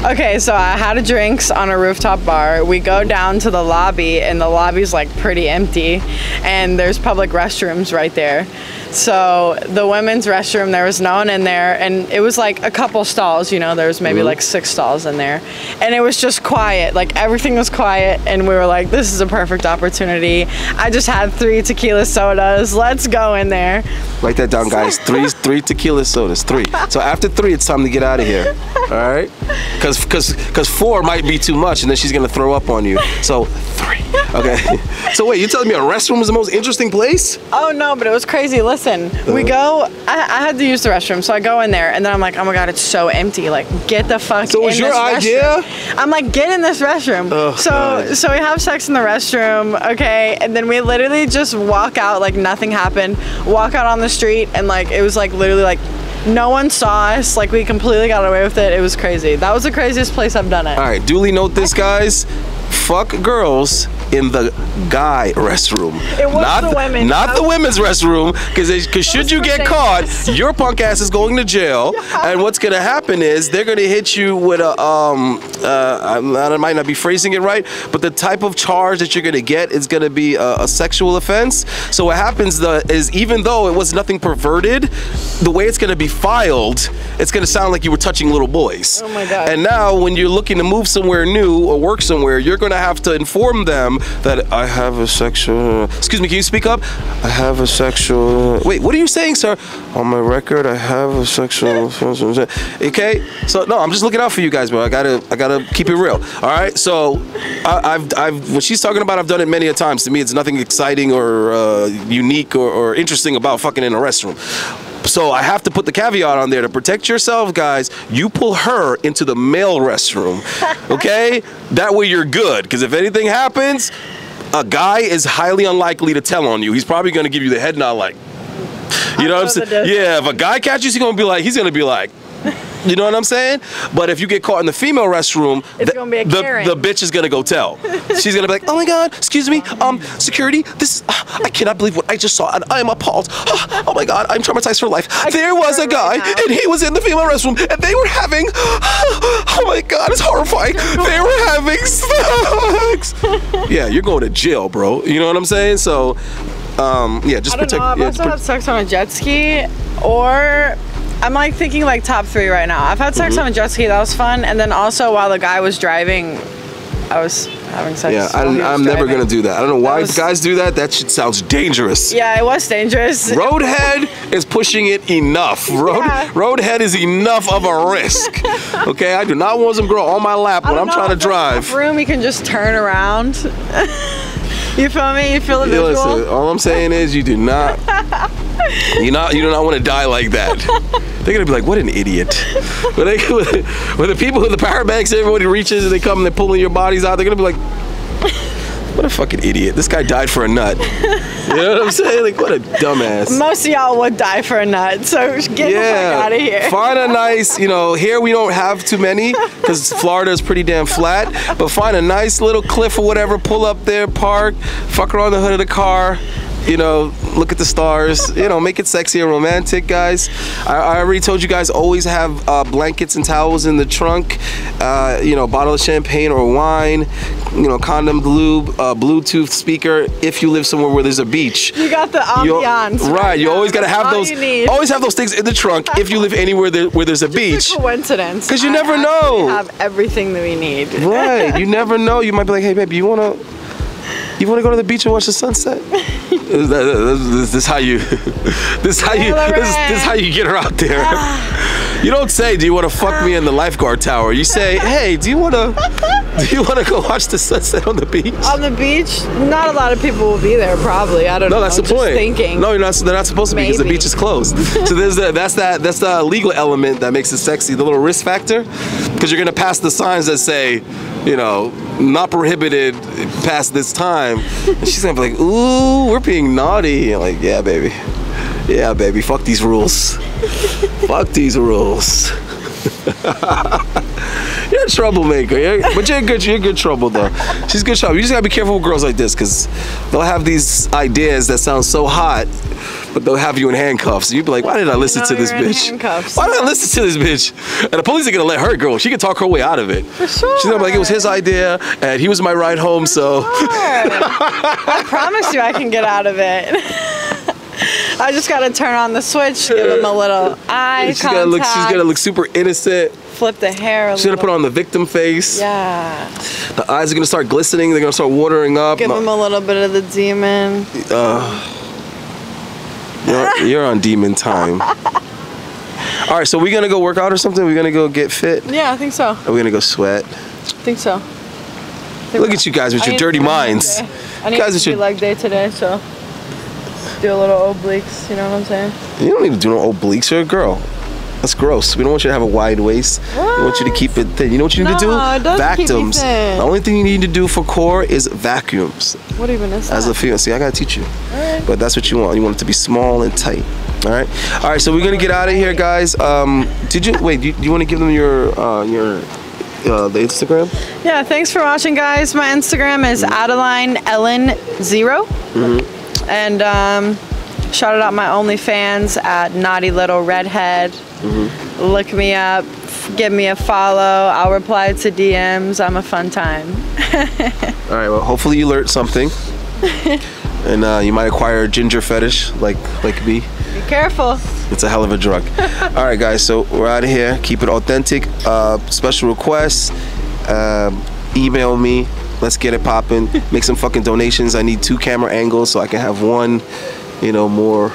[SPEAKER 1] Okay, so I had a drinks on a rooftop bar. We go down to the lobby, and the lobby's like pretty empty, and there's public restrooms right there. So the women's restroom, there was no one in there, and it was like a couple stalls, you know, there was maybe like 6 stalls in there, and it was just quiet, like everything was quiet, and we were like, this is a perfect opportunity. I just had 3 tequila sodas, let's go in there.
[SPEAKER 2] Write that down, guys. 3 tequila sodas, 3. So after 3, it's time to get out of here, all right? Because 4 might be too much, and then she's gonna throw up on you. So 3. Okay. So wait, you telling me a restroom is the most interesting place?
[SPEAKER 1] Oh no, but it was crazy. Listen, we go. I had to use the restroom, so I go in there, and then I'm like, oh my god, it's so empty. Like, get the fuck.
[SPEAKER 2] So it was your idea?
[SPEAKER 1] I'm like, get in this restroom.
[SPEAKER 2] Oh,
[SPEAKER 1] so we have sex in the restroom, okay, and then we literally just walk out like nothing happened. Walk out on the street, and like it was like literally like. No one saw us. Like, we completely got away with it. It was crazy. That was the craziest place I've done it.
[SPEAKER 2] All right, duly note this, guys. Fuck girls in the guy restroom.
[SPEAKER 1] It was not the women.
[SPEAKER 2] Not the women's restroom, because should you get caught, your punk ass is going to jail. Yeah. And what's gonna happen is they're gonna hit you with a I might not be phrasing it right, but the type of charge that you're gonna get is gonna be a sexual offense. So what happens is even though it was nothing perverted, the way it's gonna be filed, it's gonna sound like you were touching little boys.
[SPEAKER 1] Oh my god.
[SPEAKER 2] And now when you're looking to move somewhere new or work somewhere, you're gonna have to inform them that I have a sexual, excuse me, can you speak up? I have a sexual, wait, what are you saying, sir? On my record, I have a sexual, okay? So, no, I'm just looking out for you guys, bro. I gotta keep it real, all right? So, what she's talking about, I've done it many a times. To me, it's nothing exciting or unique or interesting about fucking in a restroom. So I have to put the caveat on there to protect yourself, guys. You pull her into the male restroom, okay? That way you're good, because if anything happens, a guy is highly unlikely to tell on you. He's probably going to give you the head nod, like, you know what I'm saying? Yeah, if a guy catches you, he's going to be like, you know what I'm saying? But if you get caught in the female restroom, the bitch is gonna go tell. She's gonna be like, oh my god, excuse me, security, this, I cannot believe what I just saw, and I am appalled. Oh my god, I'm traumatized for life. There was a guy, and he was in the female restroom, and they were having, oh my god, it's horrifying. They were having sex. Yeah, you're going to jail, bro. You know what I'm saying? So, yeah, just protect.
[SPEAKER 1] I've also had sex on a jet ski, or I'm like thinking like top 3 right now. I've had sex on a jet ski, that was fun, and then also while the guy was driving, I was having sex.
[SPEAKER 2] Yeah, I'm never gonna do that. I don't know why guys do that. That shit sounds dangerous.
[SPEAKER 1] Yeah, it was dangerous.
[SPEAKER 2] Roadhead is pushing it enough. Roadhead is enough of a risk. Okay, I do not want some girl on my lap when I'm trying to drive.
[SPEAKER 1] Room, you can just turn around. You feel me? You feel the visual?
[SPEAKER 2] Listen, all I'm saying is you do not. You do not want to die like that. They're gonna be like, what an idiot. When the people with the power banks, everybody reaches and they come and they're pulling your bodies out, they're gonna be like, what a fucking idiot. This guy died for a nut. You know what I'm saying? Like, what a dumbass.
[SPEAKER 1] Most of y'all would die for a nut, so get the fuck out of here.
[SPEAKER 2] Find a nice, here we don't have too many because Florida is pretty damn flat, but find a nice little cliff or whatever, pull up there, park, fuck around the hood of the car. Look at the stars, make it sexy and romantic, guys. I already told you guys, always have blankets and towels in the trunk, a bottle of champagne or wine, condom, lube, Bluetooth speaker if you live somewhere where there's a beach.
[SPEAKER 1] You got the ambiance.
[SPEAKER 2] Right, you always got to have those, always have those things in the trunk if you live anywhere where there's a beach.
[SPEAKER 1] Just a coincidence.
[SPEAKER 2] Because you never know.
[SPEAKER 1] We have everything that we need.
[SPEAKER 2] Right, you never know. You might be like, hey, baby, you want to go to the beach and watch the sunset? This is how you get her out there. You don't say, do you want to fuck me in the lifeguard tower? You say, hey, do you want to go watch the sunset on the beach? On
[SPEAKER 1] the beach? Not a lot of people will be there, probably. I don't know.
[SPEAKER 2] No, that's the point.
[SPEAKER 1] Thinking.
[SPEAKER 2] No, they're not supposed to be because the beach is closed. So that's the legal element that makes it sexy, the little risk factor, because you're gonna pass the signs that say, not prohibited past this time. And she's gonna be like, ooh, we're being naughty. And like, yeah, baby. Yeah, baby, fuck these rules. Fuck these rules. You're a troublemaker, but you're good trouble though. She's good trouble. You just gotta be careful with girls like this, because they'll have these ideas that sound so hot, but they'll have you in handcuffs. You'd be like, why did I listen to this bitch? Why did I listen to this bitch? And the police are gonna let her go. She can talk her way out of it.
[SPEAKER 1] For sure.
[SPEAKER 2] She's gonna be like, it was his idea, and he was my ride home, so.
[SPEAKER 1] Sure. I promise you I can get out of it. I just gotta turn on the switch, give him a little eye contact.
[SPEAKER 2] She's gonna look super innocent.
[SPEAKER 1] Flip the hair a little.
[SPEAKER 2] She's gonna put on the victim face.
[SPEAKER 1] Yeah.
[SPEAKER 2] The eyes are gonna start glistening. They're gonna start watering up.
[SPEAKER 1] Give him a little bit of the demon.
[SPEAKER 2] You're on demon time. All right, so we're gonna go work out or something? We're gonna go get fit?
[SPEAKER 1] Yeah, I think so.
[SPEAKER 2] Are we gonna go sweat?
[SPEAKER 1] I think so.
[SPEAKER 2] Look at you guys with your dirty minds.
[SPEAKER 1] I need
[SPEAKER 2] Guys,
[SPEAKER 1] to be leg day today, so do a little obliques. You know what I'm saying?
[SPEAKER 2] You don't need to do no obliques. You're a girl. That's gross. We don't want you to have a wide waist.
[SPEAKER 1] What?
[SPEAKER 2] We want you to keep it thin. You know what you need to do?
[SPEAKER 1] It doesn't keep me
[SPEAKER 2] Vacuums.
[SPEAKER 1] thin.
[SPEAKER 2] The only thing you need to do for core is vacuums.
[SPEAKER 1] What even is that?
[SPEAKER 2] As a female, see, I gotta teach you.
[SPEAKER 1] Alright.
[SPEAKER 2] But that's what you want. You want it to be small and tight. All right. All right. So we're gonna get out of here, guys. Did you wait? Do you want to give them your the Instagram?
[SPEAKER 1] Yeah. Thanks for watching, guys. My Instagram is AyindeiGordon0, and shout out my OnlyFans at Naughty Little Redhead. Look me up. Give me a follow. I'll reply to DMs. I'm a fun time.
[SPEAKER 2] All right. Well, hopefully you learned something, and you might acquire a ginger fetish like me.
[SPEAKER 1] Be careful.
[SPEAKER 2] It's a hell of a drug. All right, guys. So we're out of here. Keep it authentic. Special requests. Email me. Let's get it popping. Make some fucking donations. I need 2 camera angles so I can have one, you know, more.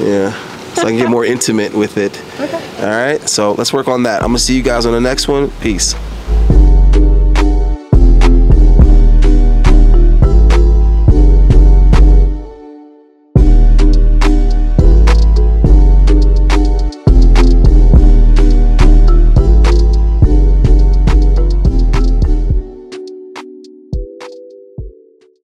[SPEAKER 2] Yeah. So I can get more intimate with it. Okay. All right. So let's work on that. I'm gonna see you guys on the next one. Peace.